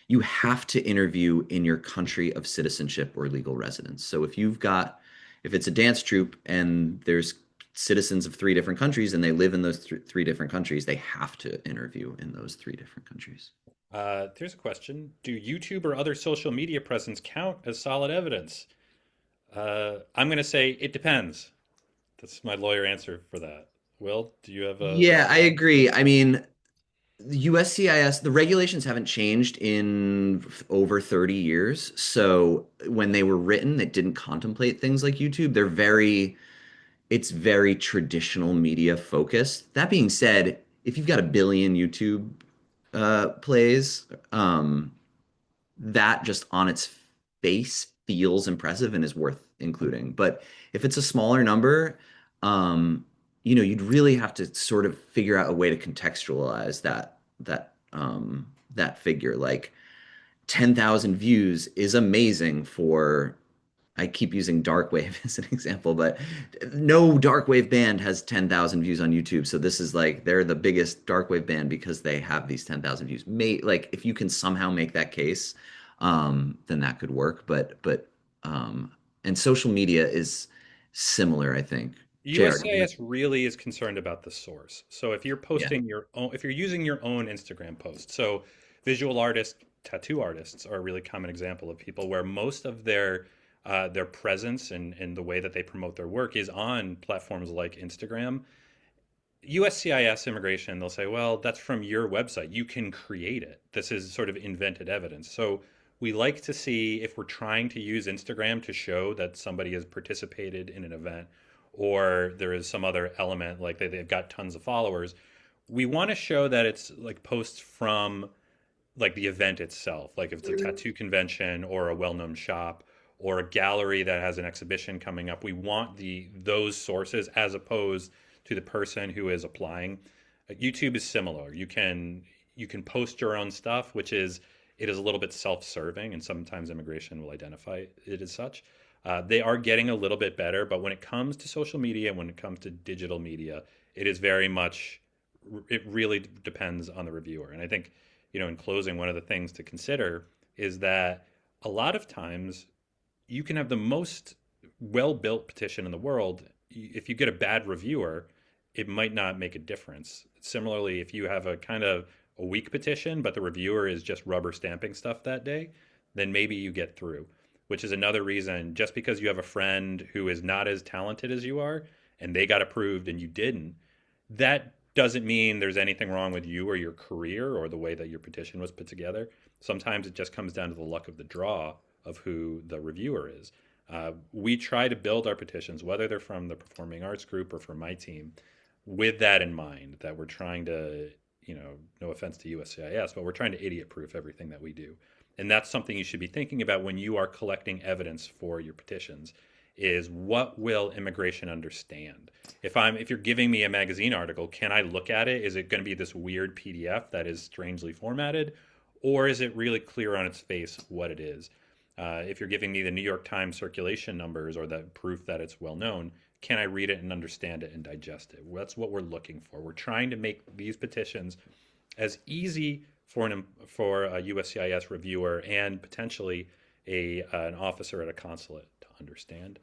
you have to interview in your country of citizenship or legal residence. So if it's a dance troupe and there's citizens of 3 different countries and they live in those 3 different countries, they have to interview in those 3 different countries. There's a question. Do YouTube or other social media presence count as solid evidence? I'm going to say it depends. That's my lawyer answer for that. Will, do you have a... Yeah, I agree. I mean, the USCIS, the regulations haven't changed in over 30 years. So when they were written, it didn't contemplate things like YouTube. It's very traditional media focused. That being said, if you've got 1 billion YouTube plays, that just on its face feels impressive and is worth including. But if it's a smaller number, you'd really have to sort of figure out a way to contextualize that figure. Like 10,000 views is amazing for, I keep using dark wave as an example, but no dark wave band has 10,000 views on YouTube. So this is like they're the biggest dark wave band because they have these 10,000 views. Like if you can somehow make that case, then that could work. And social media is similar, I think. JR, USCIS really is concerned about the source. So if you're yeah. posting your own, if you're using your own Instagram post, so visual artists, tattoo artists are a really common example of people where most of their presence and the way that they promote their work is on platforms like Instagram. USCIS immigration, they'll say, well, that's from your website. You can create it. This is sort of invented evidence. So we like to see if we're trying to use Instagram to show that somebody has participated in an event or there is some other element like they've got tons of followers. We want to show that it's like posts from like the event itself, like if it's a tattoo convention or a well-known shop or a gallery that has an exhibition coming up. We want those sources as opposed to the person who is applying. YouTube is similar. You can post your own stuff, which is it is a little bit self-serving, and sometimes immigration will identify it as such. They are getting a little bit better, but when it comes to social media, when it comes to digital media, it is very much, it really depends on the reviewer. And I think, in closing, one of the things to consider is that a lot of times you can have the most well-built petition in the world. If you get a bad reviewer, it might not make a difference. Similarly, if you have a kind of a weak petition, but the reviewer is just rubber stamping stuff that day, then maybe you get through, which is another reason. Just because you have a friend who is not as talented as you are and they got approved and you didn't, that doesn't mean there's anything wrong with you or your career or the way that your petition was put together. Sometimes it just comes down to the luck of the draw of who the reviewer is. We try to build our petitions, whether they're from the performing arts group or from my team, with that in mind, that we're trying to, no offense to USCIS, but we're trying to idiot proof everything that we do. And that's something you should be thinking about when you are collecting evidence for your petitions, is what will immigration understand? If you're giving me a magazine article, can I look at it? Is it going to be this weird PDF that is strangely formatted? Or is it really clear on its face what it is? If you're giving me the New York Times circulation numbers or the proof that it's well known, can I read it and understand it and digest it? That's what we're looking for. We're trying to make these petitions as easy for a USCIS reviewer and potentially an officer at a consulate to understand.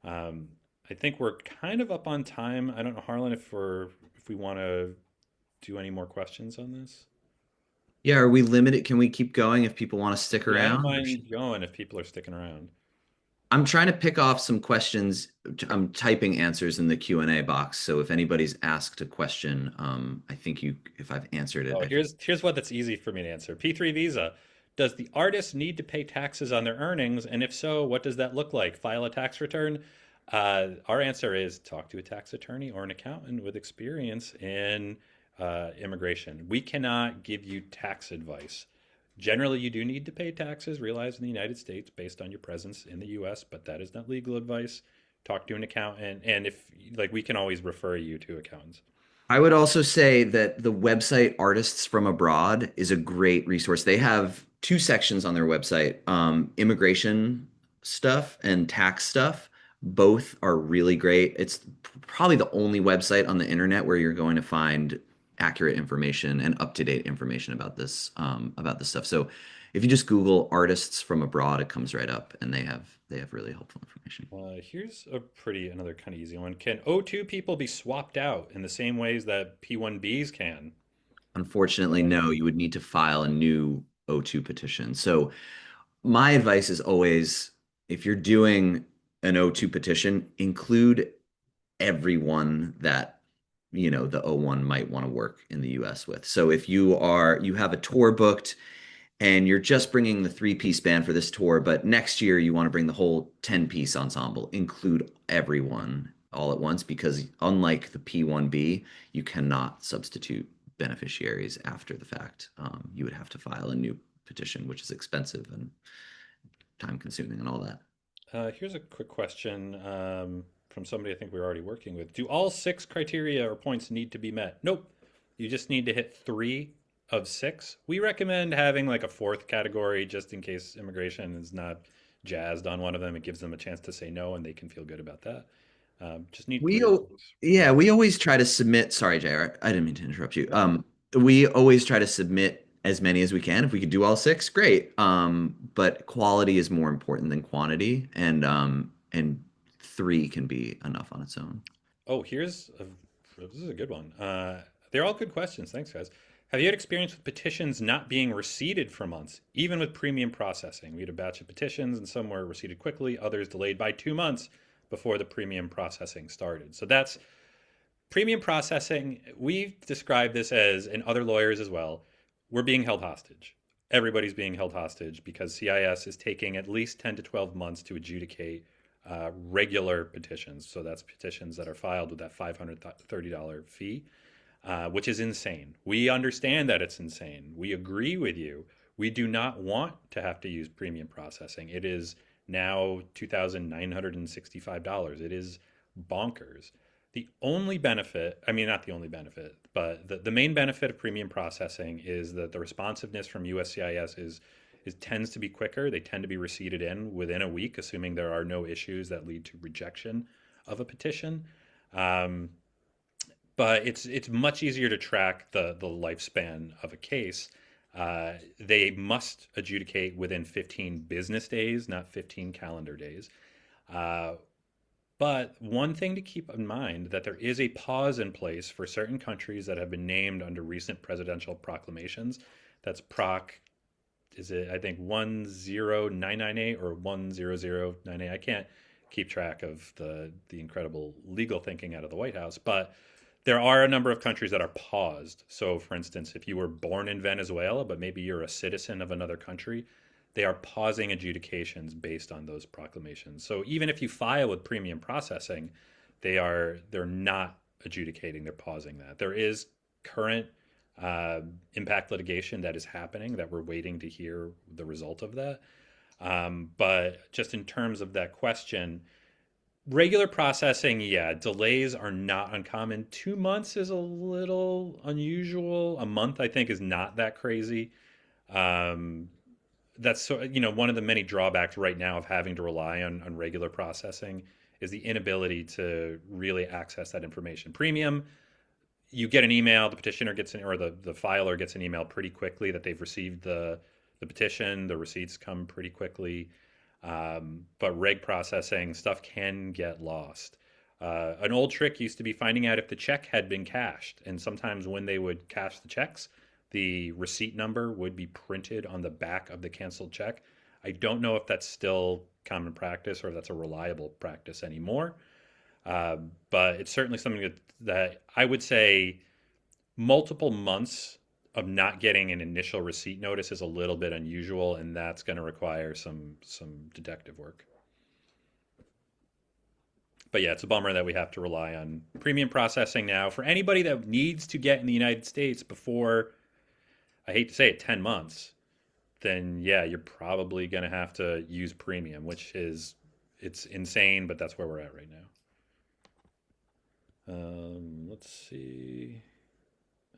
I think we're kind of up on time. I don't know, Harlan, if we want to do any more questions on this. Yeah, are we limited? Can we keep going if people want to stick Yeah, I don't around? mind going if people are sticking around. I'm trying to pick off some questions. I'm typing answers in the Q&A box. So if anybody's asked a question, I think if I've answered it. Oh, here's what that's easy for me to answer. P3 visa. Does the artist need to pay taxes on their earnings? And if so, what does that look like? File a tax return? Our answer is talk to a tax attorney or an accountant with experience in immigration. We cannot give you tax advice. Generally, you do need to pay taxes, realized in the United States based on your presence in the US, but that is not legal advice. Talk to an accountant, and we can always refer you to accountants. I would also say that the website Artists from Abroad is a great resource. They have two sections on their website, immigration stuff and tax stuff. Both are really great. It's probably the only website on the internet where you're going to find accurate information and up-to-date information about this stuff. So if you just Google artists from abroad, it comes right up, and they have really helpful information. Here's another kind of easy one. Can O2 people be swapped out in the same ways that P1Bs can? Unfortunately, no. You would need to file a new O2 petition. So my advice is always, if you're doing an O2 petition, include everyone that the O1 might want to work in the US with. So if you have a tour booked and you're just bringing the 3-piece band for this tour, but next year you want to bring the whole 10-piece ensemble, include everyone all at once, because unlike the P1B, you cannot substitute beneficiaries after the fact. You would have to file a new petition, which is expensive and time consuming and all that. Here's a quick question from somebody I think we're already working with. Do all 6 criteria or points need to be met? Nope. You just need to hit 3 of 6. We recommend having like a 4th category just in case immigration is not jazzed on one of them. It gives them a chance to say no and they can feel good about that. Just need We 3 of o- yeah, we always try to submit. Sorry, JR, I didn't mean to interrupt you. We always try to submit as many as we can. If we could do all 6, great. But quality is more important than quantity, and 3 can be enough on its own. Oh, this is a good one. They're all good questions. Thanks, guys. Have you had experience with petitions not being receipted for months, even with premium processing? We had a batch of petitions, and some were receipted quickly, others delayed by 2 months before the premium processing started. So that's premium processing. We've described this as, and other lawyers as well, we're being held hostage. Everybody's being held hostage because CIS is taking at least 10 to 12 months to adjudicate regular petitions. So that's petitions that are filed with that $530 fee, which is insane. We understand that it's insane. We agree with you. We do not want to have to use premium processing. It is now $2,965. It is bonkers. The only benefit, I mean, not the only benefit, but the main benefit of premium processing is that the responsiveness from USCIS is tends to be quicker. They tend to be receipted in within a week, assuming there are no issues that lead to rejection of a petition. But it's much easier to track the lifespan of a case. They must adjudicate within 15 business days, not 15 calendar days. But one thing to keep in mind that there is a pause in place for certain countries that have been named under recent presidential proclamations. That's Proc, is it, I think 10998 or 10098. I can't keep track of the incredible legal thinking out of the White House, but there are a number of countries that are paused. So for instance, if you were born in Venezuela, but maybe you're a citizen of another country, they are pausing adjudications based on those proclamations. So even if you file with premium processing, they're not adjudicating, they're pausing that. There is current impact litigation that is happening that we're waiting to hear the result of that. But just in terms of that question, regular processing, yeah, delays are not uncommon. 2 months is a little unusual. A month, I think, is not that crazy. That's one of the many drawbacks right now of having to rely on regular processing is the inability to really access that information. Premium, you get an email, the petitioner gets or the filer gets an email pretty quickly that they've received the petition, the receipts come pretty quickly. But reg processing stuff can get lost. An old trick used to be finding out if the check had been cashed, and sometimes when they would cash the checks, the receipt number would be printed on the back of the canceled check. I don't know if that's still common practice or if that's a reliable practice anymore. But it's certainly something that I would say multiple months of not getting an initial receipt notice is a little bit unusual, and that's going to require some detective work. But yeah, it's a bummer that we have to rely on premium processing now. For anybody that needs to get in the United States before, I hate to say it, 10 months, then yeah, you're probably going to have to use premium, it's insane, but that's where we're at right now. Let's see.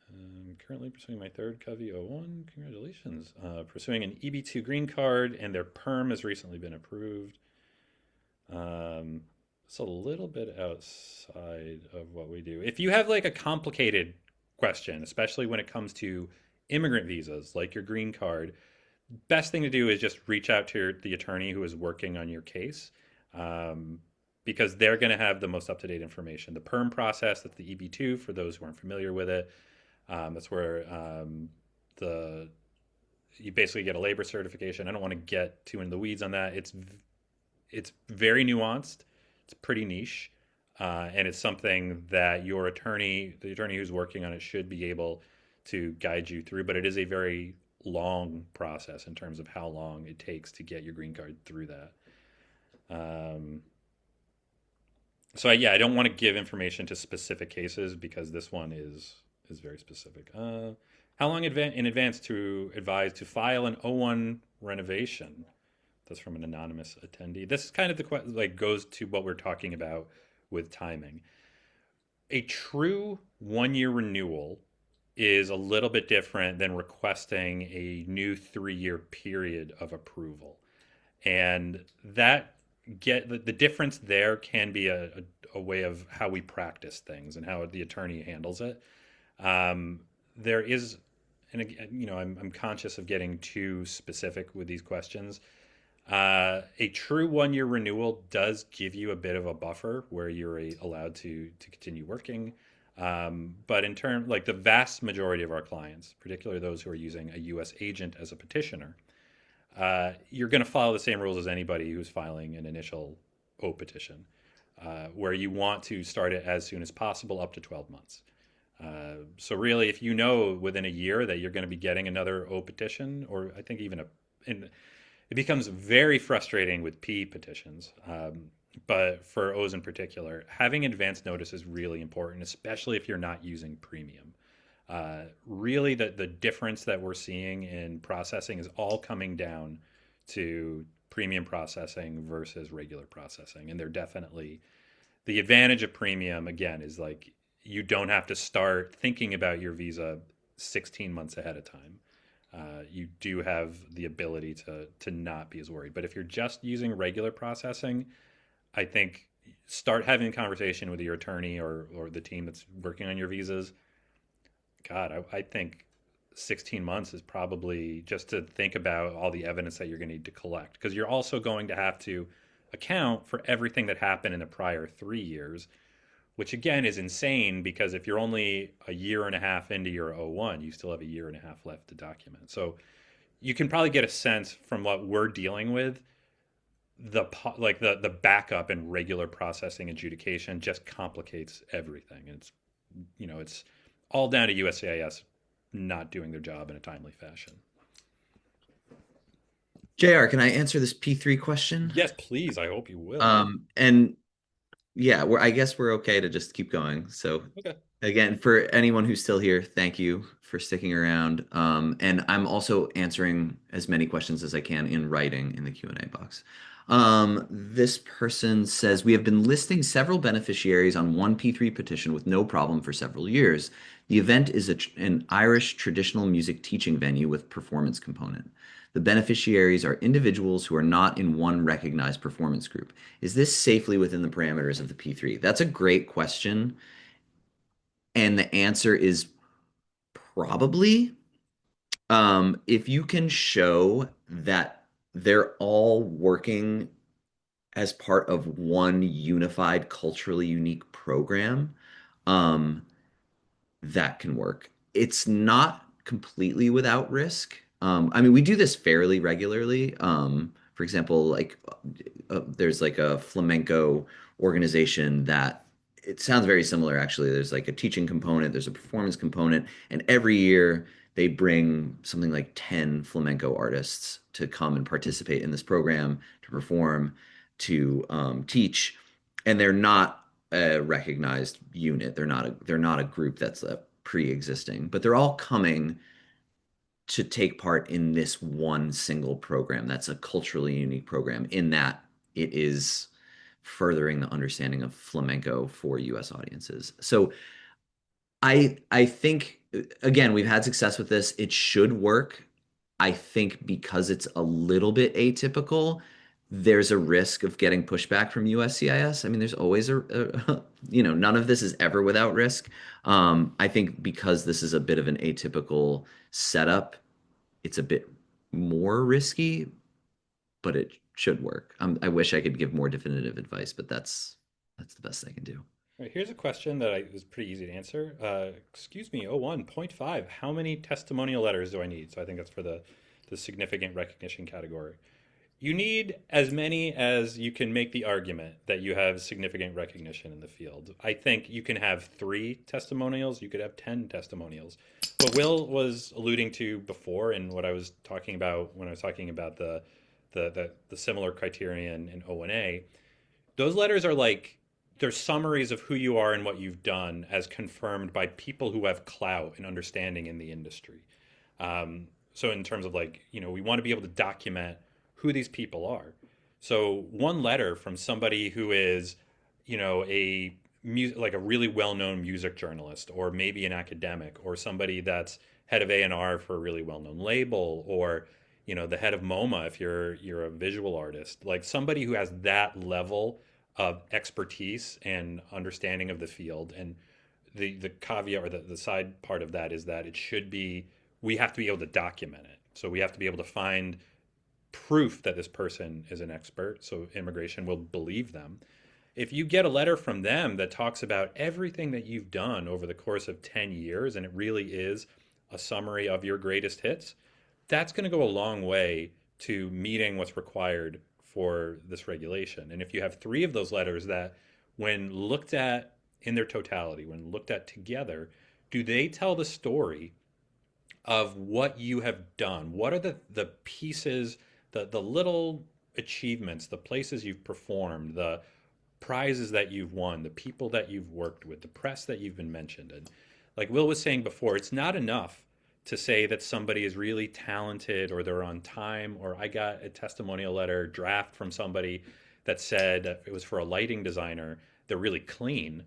I'm currently pursuing my third Covey 01. Congratulations. Pursuing an EB2 green card, and their perm has recently been approved. It's a little bit outside of what we do. If you have like a complicated question, especially when it comes to immigrant visas, like your green card, best thing to do is just reach out to the attorney who is working on your case, because they're going to have the most up-to-date information. The perm process, that's the EB2 for those who aren't familiar with it. That's where you basically get a labor certification. I don't want to get too into the weeds on that. It's very nuanced. It's pretty niche, and it's something that the attorney who's working on it, should be able to guide you through. But it is a very long process in terms of how long it takes to get your green card through that. So yeah, I don't want to give information to specific cases because this one is is very specific. How long in advance to advise to file an O1 renovation? That's from an anonymous attendee. This is kind of like goes to what we're talking about with timing. A true 1 year renewal is a little bit different than requesting a new 3 year period of approval. And that the difference there can be a way of how we practice things and how the attorney handles it. There is, and I'm conscious of getting too specific with these questions. A true 1 year renewal does give you a bit of a buffer where you're allowed to continue working. But in terms, like the vast majority of our clients, particularly those who are using a U.S. agent as a petitioner, you're going to follow the same rules as anybody who's filing an initial O petition, where you want to start it as soon as possible, up to 12 months. So really, if you know within a year that you're going to be getting another O petition, or I think even it becomes very frustrating with P petitions. But for O's in particular, having advance notice is really important, especially if you're not using premium. Really, the difference that we're seeing in processing is all coming down to premium processing versus regular processing. And they're definitely, the advantage of premium, again, is like you don't have to start thinking about your visa 16 months ahead of time. You do have the ability to not be as worried. But if you're just using regular processing, I think start having a conversation with your attorney or the team that's working on your visas. God, I think 16 months is probably just to think about all the evidence that you're going to need to collect, because you're also going to have to account for everything that happened in the prior 3 years, which again is insane because if you're only a year and a half into your O1, you still have a year and a half left to document. So you can probably get a sense from what we're dealing with. The backup and regular processing adjudication just complicates everything. It's all down to USCIS not doing their job in a timely fashion. JR, can I answer this P3 question? Yes, please. I hope you will. And yeah, I guess we're okay to just keep going. So Okay. again, for anyone who's still here, thank you for sticking around. And I'm also answering as many questions as I can in writing in the Q&A box. This person says, we have been listing several beneficiaries on one P3 petition with no problem for several years. The event is an Irish traditional music teaching venue with performance component. The beneficiaries are individuals who are not in one recognized performance group. Is this safely within the parameters of the P3? That's a great question. And the answer is probably. If you can show that they're all working as part of one unified, culturally unique program, that can work. It's not completely without risk. I mean, we do this fairly regularly. For example, there's like a flamenco organization that it sounds very similar, actually. There's like a teaching component, there's a performance component, and every year they bring something like 10 flamenco artists to come and participate in this program, to perform, to teach, and they're not a recognized unit. They're not a group that's pre-existing, but they're all coming to take part in this one single program. That's a culturally unique program in that it is furthering the understanding of flamenco for U.S. audiences. So I think, again, we've had success with this. It should work. I think because it's a little bit atypical, there's a risk of getting pushback from USCIS. I mean, there's always none of this is ever without risk. I think because this is a bit of an atypical setup, it's a bit more risky, but it should work. I wish I could give more definitive advice, but that's the best I can do. All right, here's a question that was pretty easy to answer. Excuse me, 01.5. How many testimonial letters do I need? So I think that's for the significant recognition category. You need as many as you can make the argument that you have significant recognition in the field. I think you can have 3 testimonials. You could have 10 testimonials. What Will was alluding to before, and what I was talking about when I was talking about the similar criterion in O&A, those letters are like there's summaries of who you are and what you've done as confirmed by people who have clout and understanding in the industry. So in terms of like, we want to be able to document who these people are. So one letter from somebody who is, a like a really well-known music journalist, or maybe an academic, or somebody that's head of A&R for a really well-known label, or the head of MoMA if you're a visual artist, like somebody who has that level of expertise and understanding of the field. And the caveat, or the side part of that, is that we have to be able to document it. So we have to be able to find proof that this person is an expert, so immigration will believe them. If you get a letter from them that talks about everything that you've done over the course of 10 years, and it really is a summary of your greatest hits, that's going to go a long way to meeting what's required for this regulation. And if you have three of those letters that, when looked at in their totality, when looked at together, do they tell the story of what you have done? What are the pieces, the little achievements, the places you've performed, the prizes that you've won, the people that you've worked with, the press that you've been mentioned? And like Will was saying before, it's not enough to say that somebody is really talented or they're on time, or I got a testimonial letter draft from somebody that said it was for a lighting designer, they're really clean.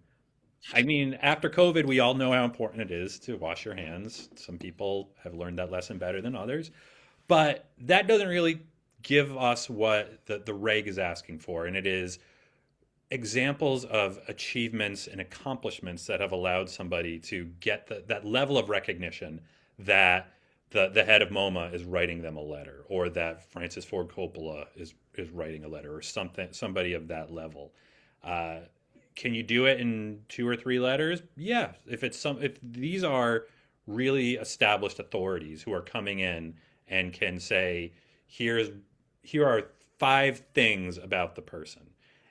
I mean, after COVID, we all know how important it is to wash your hands. Some people have learned that lesson better than others, but that doesn't really give us what the reg is asking for. And it is examples of achievements and accomplishments that have allowed somebody to get that level of recognition, that the head of MoMA is writing them a letter, or that Francis Ford Coppola is writing a letter, or somebody of that level. Can you do it in 2 or 3 letters? Yeah, if these are really established authorities who are coming in and can say, here are 5 things about the person.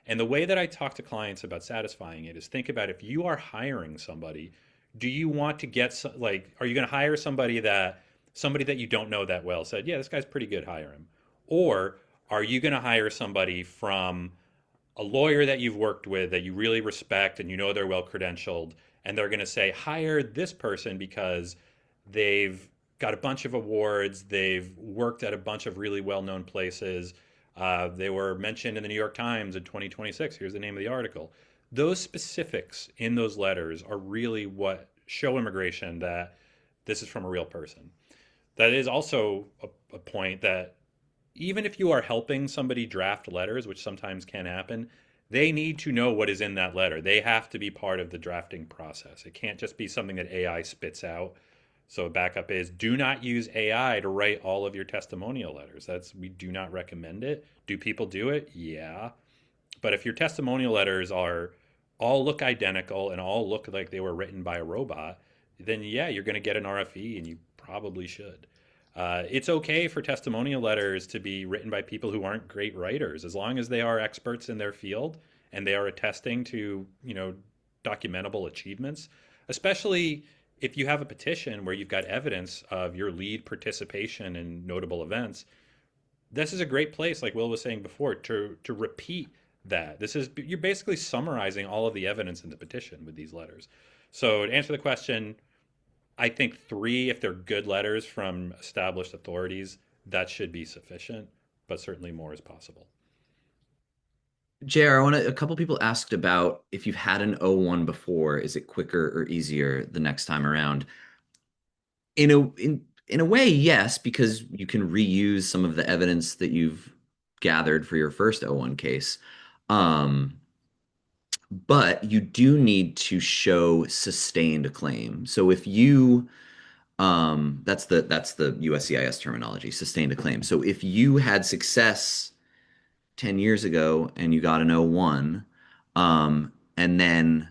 And the way that I talk to clients about satisfying it is, think about, if you are hiring somebody, do you want to are you going to hire somebody that you don't know that well said, yeah, this guy's pretty good, hire him? Or are you going to hire somebody from a lawyer that you've worked with that you really respect and they're well credentialed, and they're going to say, hire this person because they've got a bunch of awards, they've worked at a bunch of really well-known places, they were mentioned in the New York Times in 2026, here's the name of the article. Those specifics in those letters are really what show immigration that this is from a real person. That is also a point that, even if you are helping somebody draft letters, which sometimes can happen, they need to know what is in that letter. They have to be part of the drafting process. It can't just be something that AI spits out. So backup is, do not use AI to write all of your testimonial letters. We do not recommend it. Do people do it? Yeah. But if your testimonial letters all look identical and all look like they were written by a robot, then yeah, you're going to get an RFE, and you probably should. It's okay for testimonial letters to be written by people who aren't great writers, as long as they are experts in their field and they are attesting to, documentable achievements, especially if you have a petition where you've got evidence of your lead participation in notable events. This is a great place, like Will was saying before, to repeat that. You're basically summarizing all of the evidence in the petition with these letters. So to answer the question, I think 3, if they're good letters from established authorities, that should be sufficient, but certainly more is possible. JR, a couple people asked about, if you've had an O1 before, is it quicker or easier the next time around? In a way, yes, because you can reuse some of the evidence that you've gathered for your first O1 case. But you do need to show sustained claim. So if you that's the USCIS terminology, sustained a claim. So if you had success 10 years ago and you got an O1, and then,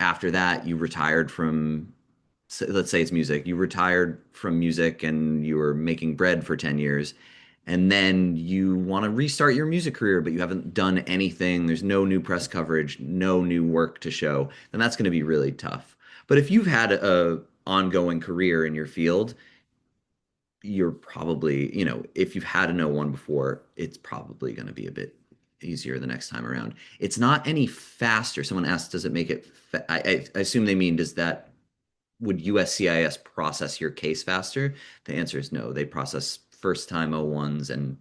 after that you retired from, let's say it's music, you retired from music and you were making bread for 10 years, and then you want to restart your music career, but you haven't done anything, there's no new press coverage, no new work to show, then that's going to be really tough. But if you've had a ongoing career in your field, you're probably, if you've had an O1 before, it's probably going to be a bit easier the next time around. It's not any faster. Someone asked, does it make it I assume they mean, would USCIS process your case faster? The answer is no. They process first time O1s and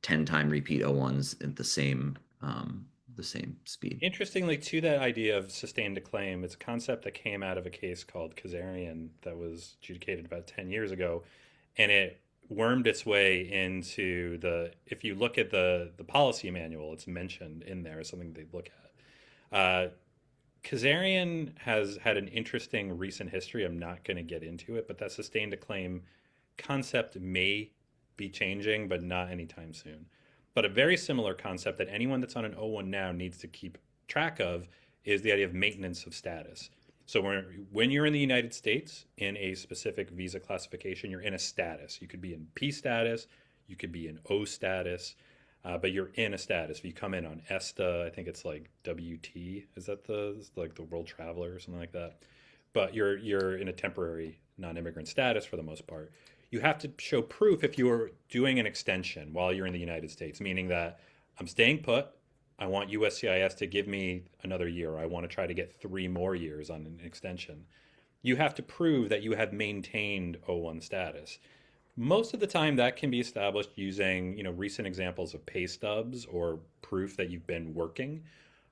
10-time repeat O1s at the same speed. Interestingly, to that idea of sustained a claim, it's a concept that came out of a case called Kazarian that was adjudicated about 10 years ago, and it wormed its way into if you look at the policy manual, it's mentioned in there as something they look at. Kazarian has had an interesting recent history. I'm not going to get into it, but that sustained a claim concept may be changing, but not anytime soon. But a very similar concept that anyone that's on an O1 now needs to keep track of is the idea of maintenance of status. So when you're in the United States in a specific visa classification, you're in a status. You could be in P status, you could be in O status, but you're in a status. If you come in on ESTA, I think it's like WT. Is that like the World Traveler or something like that? But you're in a temporary non-immigrant status for the most part. You have to show proof if you're doing an extension while you're in the United States, meaning that I'm staying put. I want USCIS to give me another year. I want to try to get 3 more years on an extension. You have to prove that you have maintained O1 status. Most of the time, that can be established using, recent examples of pay stubs or proof that you've been working.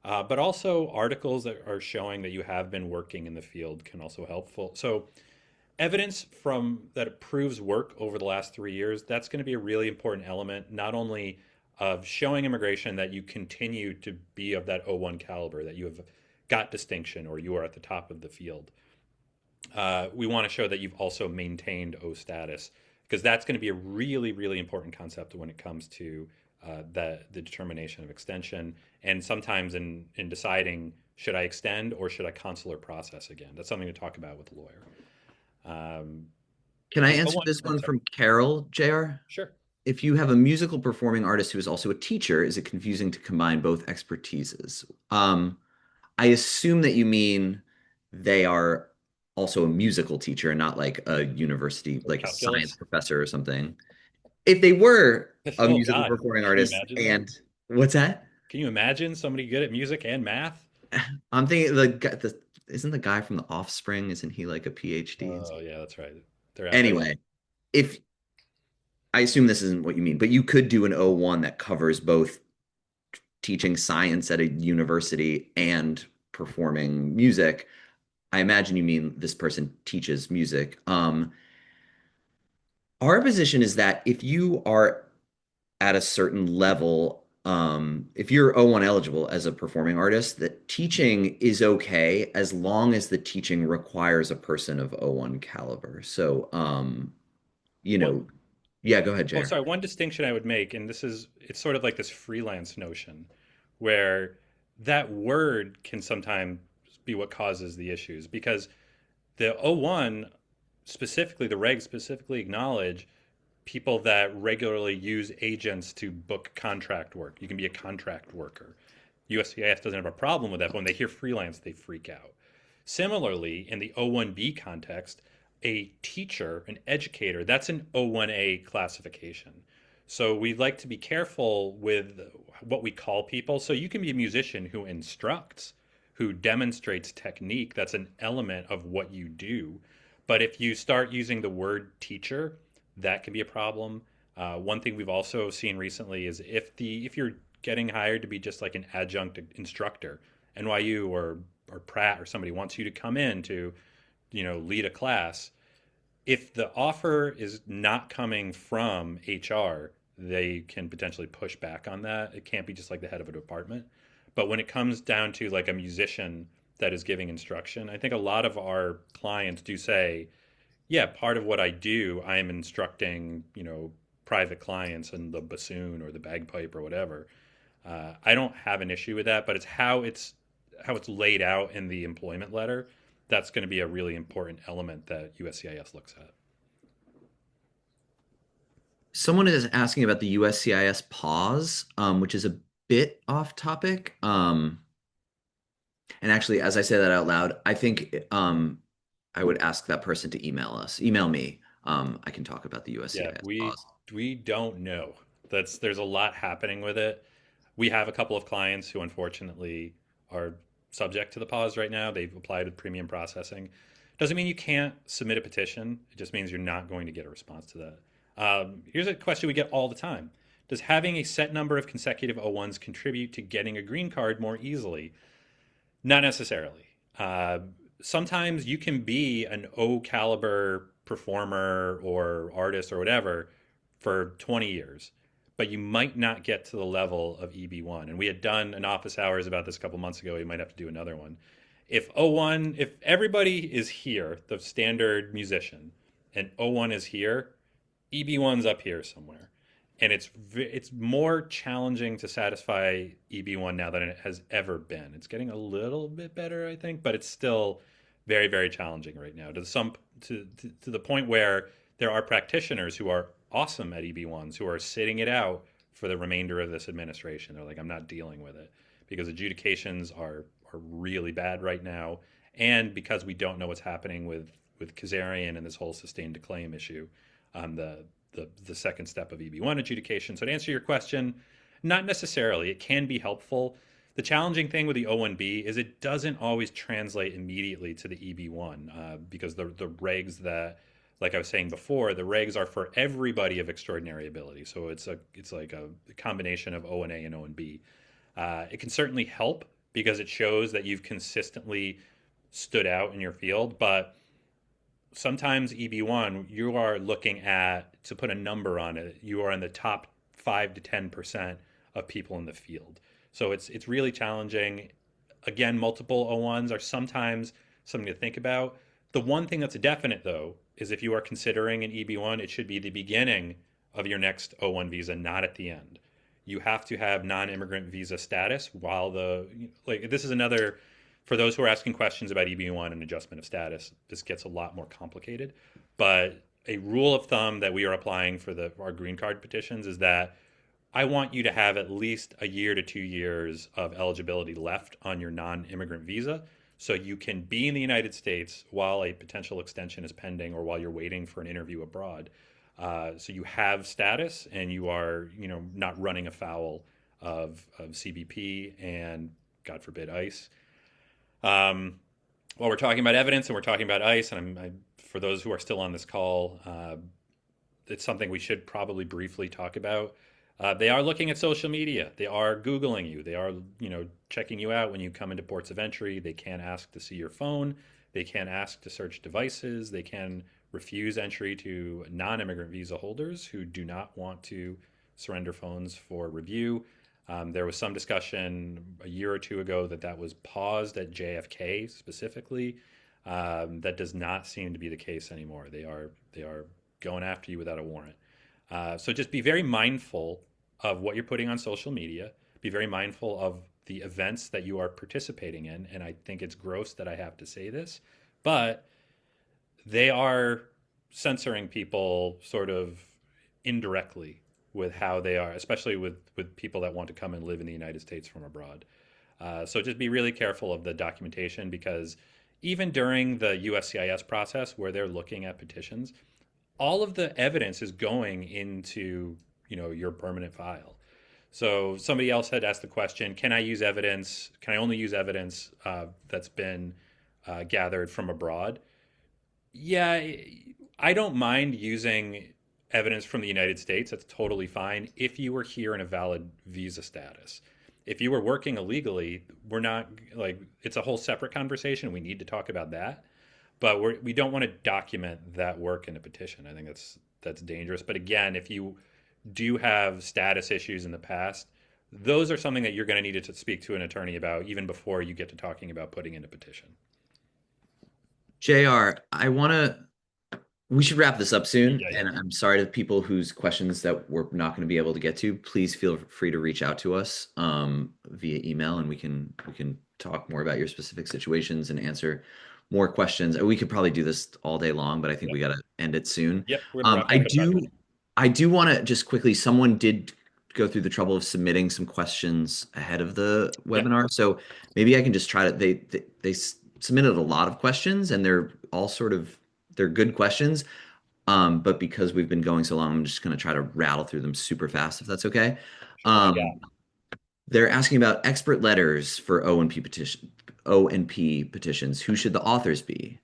But also articles that are showing that you have been working in the field can also helpful. So evidence from that proves work over the last 3 years, that's going to be a really important element, not only of showing immigration that you continue to be of that O1 caliber, that you have got distinction or you are at the top of the field. We want to show that you've also maintained O status, because that's going to be a really, really important concept when it comes to the determination of extension. And sometimes in deciding, should I extend or should I consular process again? That's something to talk about with the lawyer. Can I answer this one from Carol, JR? Sure. If you have a musical performing artist who is also a teacher, is it confusing to combine both expertises? I assume that you mean they are also a musical teacher and not like a university, like a science professor or something. If they were a musical performing artist and what's that? Can you imagine somebody good at music and math? I'm thinking isn't the guy from The Offspring, isn't he like a PhD? Oh yeah, that's right. Anyway, if I assume this isn't what you mean, but you could do an O1 that covers both teaching science at a university and performing music. I imagine you mean this person teaches music. Our position is that if you are at a certain level, if you're O1 eligible as a performing artist, that teaching is okay as long as the teaching requires a person of O1 caliber. So, yeah, go ahead, Jay. Oh, sorry. One distinction I would make, and it's sort of like this freelance notion where that word can sometimes be what causes the issues, because the O1 specifically, the regs specifically acknowledge people that regularly use agents to book contract work. You can be a contract worker. USCIS doesn't have a problem with that, but when they hear freelance, they freak out. Similarly, in the O1B context, a teacher, an educator, that's an O1A classification. So we like to be careful with what we call people. So you can be a musician who instructs, who demonstrates technique. That's an element of what you do. But if you start using the word teacher, that can be a problem. One thing we've also seen recently is if you're getting hired to be just like an adjunct instructor, NYU or Pratt or somebody wants you to come in to, lead a class. If the offer is not coming from HR, they can potentially push back on that. It can't be just like the head of a department. But when it comes down to like a musician that is giving instruction, I think a lot of our clients do say, yeah, part of what I do, I am instructing, private clients in the bassoon or the bagpipe or whatever. I don't have an issue with that, but it's how it's laid out in the employment letter. That's going to be a really important element that USCIS looks at. Someone is asking about the USCIS pause, which is a bit off topic. And actually, as I say that out loud, I think I would ask that person to email me. I can talk about the USCIS pause. We don't know. There's a lot happening with it. We have a couple of clients who unfortunately are subject to the pause right now. They've applied with premium processing. Doesn't mean you can't submit a petition. It just means you're not going to get a response to that. Here's a question we get all the time. Does having a set number of consecutive O1s contribute to getting a green card more easily? Not necessarily. Sometimes you can be an O caliber performer or artist or whatever for 20 years, but you might not get to the level of EB1. And we had done an office hours about this a couple months ago. We might have to do another one. If O1, if everybody is here, the standard musician, and O1 is here, EB1's up here somewhere. And it's more challenging to satisfy EB1 now than it has ever been. It's getting a little bit better, I think, but it's still very, very challenging right now to the point where there are practitioners who are awesome at EB1s who are sitting it out for the remainder of this administration. They're like, I'm not dealing with it because adjudications are really bad right now. And because we don't know what's happening with Kazarian and this whole sustained to claim issue, the second step of EB1 adjudication. So to answer your question, not necessarily. It can be helpful. The challenging thing with the O1B is it doesn't always translate immediately to the EB1 because the regs that, like I was saying before, the regs are for everybody of extraordinary ability. So it's like a combination of O&A and O&B. It can certainly help because it shows that you've consistently stood out in your field, but sometimes EB1, you are looking at, to put a number on it, you are in the top 5 to 10% of people in the field. So it's really challenging. Again, multiple O1s are sometimes something to think about. The one thing that's a definite, though, is if you are considering an EB1, it should be the beginning of your next O1 visa, not at the end. You have to have non-immigrant visa status while this is another, for those who are asking questions about EB1 and adjustment of status, this gets a lot more complicated. But a rule of thumb that we are applying for our green card petitions is that I want you to have at least a year to 2 years of eligibility left on your non-immigrant visa so you can be in the United States while a potential extension is pending or while you're waiting for an interview abroad. So you have status and you are, not running afoul of CBP and, God forbid, ICE. While we're talking about evidence and we're talking about ICE, and for those who are still on this call, it's something we should probably briefly talk about. They are looking at social media. They are Googling you. They are, checking you out when you come into ports of entry. They can ask to see your phone. They can ask to search devices. They can refuse entry to non-immigrant visa holders who do not want to surrender phones for review. There was some discussion a year or two ago that was paused at JFK specifically. That does not seem to be the case anymore. They are going after you without a warrant. So just be very mindful of what you're putting on social media. Be very mindful of the events that you are participating in. And I think it's gross that I have to say this, but they are censoring people sort of indirectly with how they are, especially with people that want to come and live in the United States from abroad. So just be really careful of the documentation because even during the USCIS process where they're looking at petitions, all of the evidence is going into, your permanent file. So somebody else had asked the question, can I use evidence? Can I only use evidence that's been gathered from abroad? Yeah, I don't mind using evidence from the United States. That's totally fine if you were here in a valid visa status. If you were working illegally, we're not it's a whole separate conversation. We need to talk about that. But we don't want to document that work in a petition. I think that's dangerous. But again, if you do have status issues in the past, those are something that you're going to need to speak to an attorney about even before you get to talking about putting in a petition. JR, we should wrap this up soon. Yeah. And I'm sorry to people whose questions that we're not going to be able to get to. Please feel free to reach out to us via email and we can talk more about your specific situations and answer more questions. We could probably do this all day long, but I think we got to end it soon. Yep. I do want to just quickly, someone did go through the trouble of submitting some questions ahead of the webinar. Yeah. So maybe I can just try to, they submitted a lot of questions and they're all they're good questions. But because we've been going so long, I'm just going to try to rattle through them super fast, if that's okay. They're asking about expert letters for O and P petitions. Who should the authors be?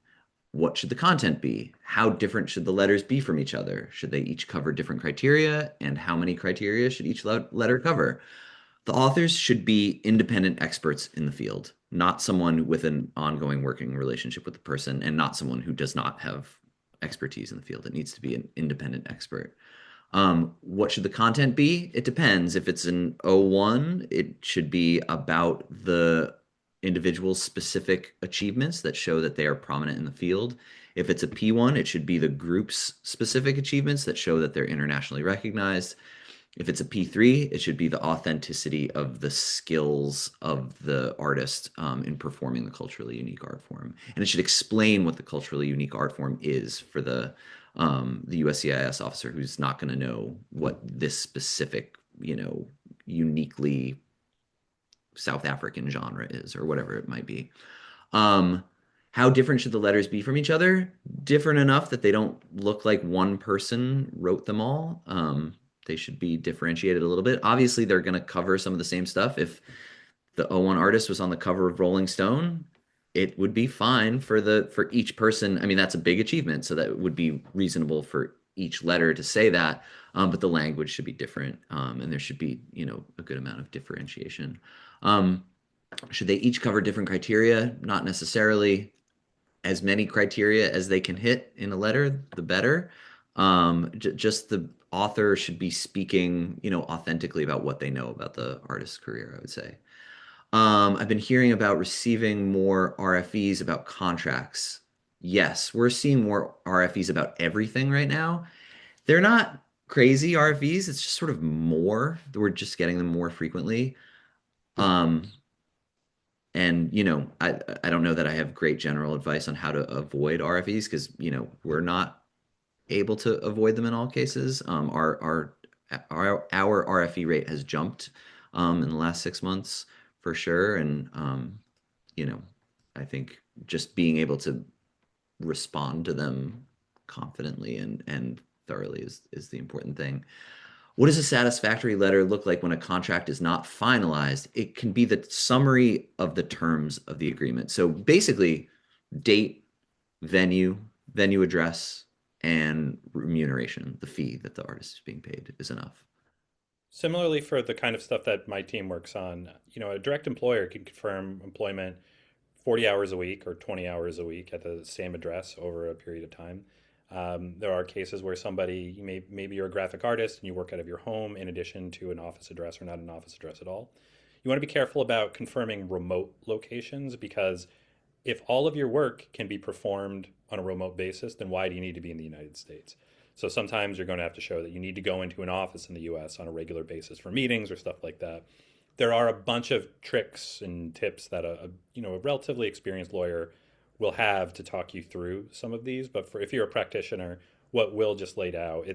What should the content be? How different should the letters be from each other? Should they each cover different criteria? And how many criteria should each letter cover? The authors should be independent experts in the field, not someone with an ongoing working relationship with the person, and not someone who does not have expertise in the field. It needs to be an independent expert. What should the content be? It depends. If it's an O1, it should be about the individual's specific achievements that show that they are prominent in the field. If it's a P1, it should be the group's specific achievements that show that they're internationally recognized. If it's a P3, it should be the authenticity of the skills of the artist in performing the culturally unique art form. And it should explain what the culturally unique art form is for the USCIS officer who's not going to know what this specific, uniquely South African genre is or whatever it might be. How different should the letters be from each other? Different enough that they don't look like one person wrote them all. They should be differentiated a little bit. Obviously, they're going to cover some of the same stuff. If the O1 artist was on the cover of Rolling Stone, it would be fine for each person. I mean, that's a big achievement, so that would be reasonable for each letter to say that. But the language should be different, and there should be, a good amount of differentiation. Should they each cover different criteria? Not necessarily. As many criteria as they can hit in a letter, the better. Just the author should be speaking, authentically about what they know about the artist's career, I would say. I've been hearing about receiving more RFEs about contracts. Yes, we're seeing more RFEs about everything right now. They're not crazy RFEs. It's just sort of more. We're just getting them more frequently. And, I don't know that I have great general advice on how to avoid RFEs because, we're not able to avoid them in all cases. Our RFE rate has jumped in the last 6 months for sure. And, I think just being able to respond to them confidently and thoroughly is the important thing. What does a satisfactory letter look like when a contract is not finalized? It can be the summary of the terms of the agreement. So basically, date, venue address, and remuneration, the fee that the artist is being paid is enough. Similarly, for the kind of stuff that my team works on, a direct employer can confirm employment 40 hours a week or 20 hours a week at the same address over a period of time. There are cases where maybe you're a graphic artist and you work out of your home in addition to an office address or not an office address at all. You want to be careful about confirming remote locations because if all of your work can be performed on a remote basis, then why do you need to be in the United States? So sometimes you're going to have to show that you need to go into an office in the US on a regular basis for meetings or stuff like that. There are a bunch of tricks and tips that a relatively experienced lawyer will have to talk you through some of these. But if you're a practitioner, what Will just laid out,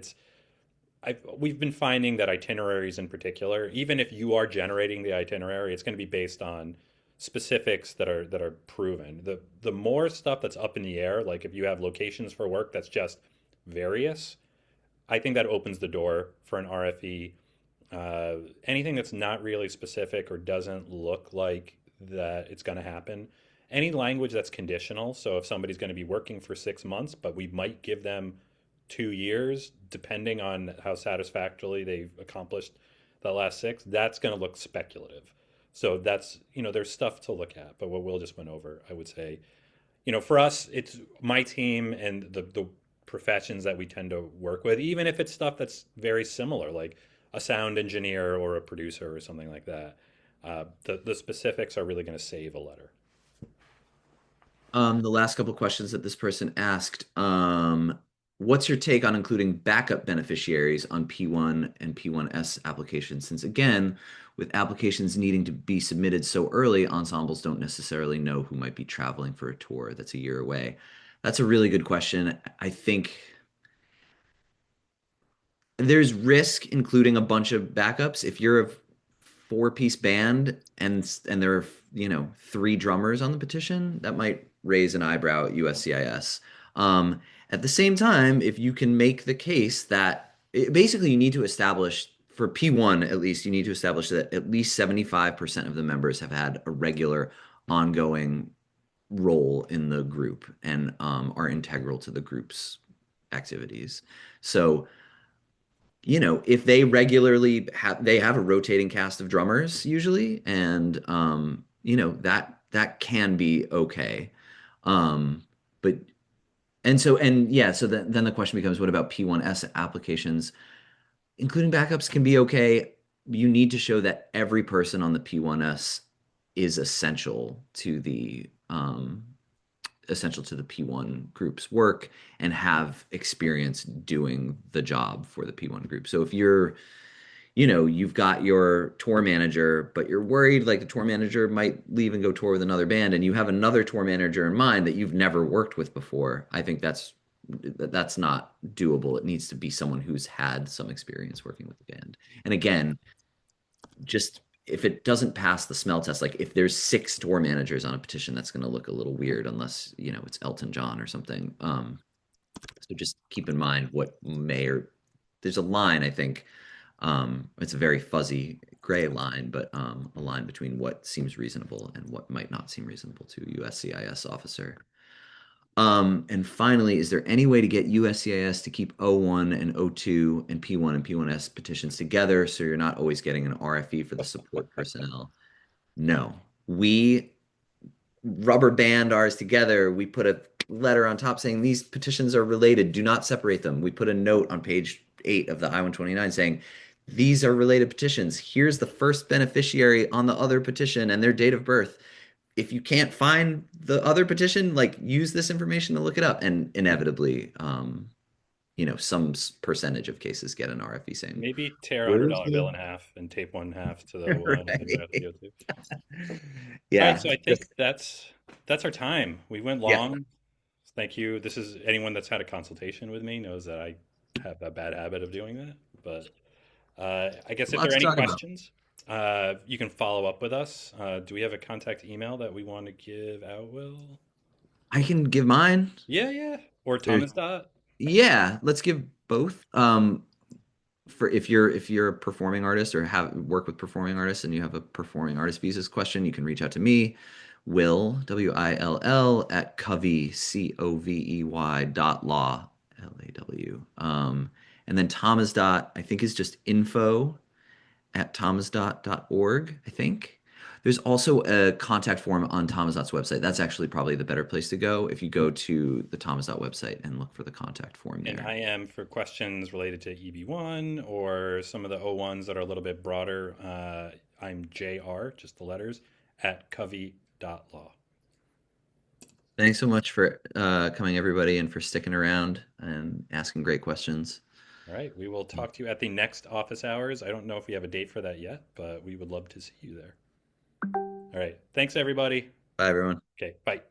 we've been finding that itineraries in particular, even if you are generating the itinerary, it's going to be based on specifics that are proven. The more stuff that's up in the air, like if you have locations for work that's just various, I think that opens the door for an RFE. Anything that's not really specific or doesn't look like that it's going to happen. Any language that's conditional. So if somebody's going to be working for 6 months, but we might give them 2 years, depending on how satisfactorily they've accomplished the last 6, that's going to look speculative. So that's, there's stuff to look at. But what Will just went over, I would say, for us, it's my team and the professions that we tend to work with, even if it's stuff that's very similar, like a sound engineer or a producer or something like that. The specifics are really going to save a letter. The last couple of questions that this person asked, what's your take on including backup beneficiaries on P1 and P1S applications? Since again, with applications needing to be submitted so early, ensembles don't necessarily know who might be traveling for a tour that's a year away. That's a really good question. I think there's risk including a bunch of backups. If you're a 4-piece band and there are 3 drummers on the petition, that might raise an eyebrow at USCIS. At the same time, if you can make the case that basically you need to establish for P1 at least, you need to establish that at least 75% of the members have had a regular, ongoing role in the group and are integral to the group's activities. So, if they regularly have a rotating cast of drummers usually, and that can be okay. But so then the question becomes, what about P1S applications? Including backups can be okay. You need to show that every person on the P1S is essential to the P1 group's work and have experience doing the job for the P1 group. So if you've got your tour manager, but you're worried like the tour manager might leave and go tour with another band, and you have another tour manager in mind that you've never worked with before, I think that's not doable. It needs to be someone who's had some experience working with the band. And again, just if it doesn't pass the smell test, like if there's 6 tour managers on a petition, that's going to look a little weird unless, it's Elton John or something. So just keep in mind there's a line, I think. It's a very fuzzy gray line, but a line between what seems reasonable and what might not seem reasonable to a USCIS officer. And finally, is there any way to get USCIS to keep O1 and O2 and P1 and P1S petitions together so you're not always getting an RFE for the support personnel? No. We rubber band ours together. We put a letter on top saying these petitions are related. Do not separate them. We put a note on page 8 of the I-129 saying these are related petitions. Here's the first beneficiary on the other petition and their date of birth. If you can't find the other petition, use this information to look it up. And inevitably, some percentage of cases get an RFE saying, Maybe tear a where's $100 bill in half and tape one half to the one and the other to the right? O2. All right, Yeah. so I think that's our time. We went Yeah. long. Thank you. This is anyone that's had a consultation with me knows that I have a bad habit of doing that. But I guess if there Lots are to any talk about. questions, you can follow up with us. Do we have a contact email that we want to give out, Will? I can give mine. Yeah, yeah. Or There's, Thomas Dot. yeah, let's give both. For if you're a performing artist or have work with performing artists and you have a performing artist visas question, you can reach out to me, Will, Will, at Covey, Covey dot law, Law. And then Thomas dot, I think is just info at thomasdot.org, I think. There's also a contact form on Thomasdot's website. That's actually probably the better place to go if you go to the Thomasdot website and look for the contact form And there. I am for questions related to EB1 or some of the O1s that are a little bit broader. I'm JR, just the letters, at Covey.law. Thanks so much for coming, everybody, and for sticking around and asking great questions. All right, we will talk to you at the next office hours. I don't know if we have a date for that yet, but we would love to see you there. All right, thanks everybody. Bye, everyone. Okay, bye.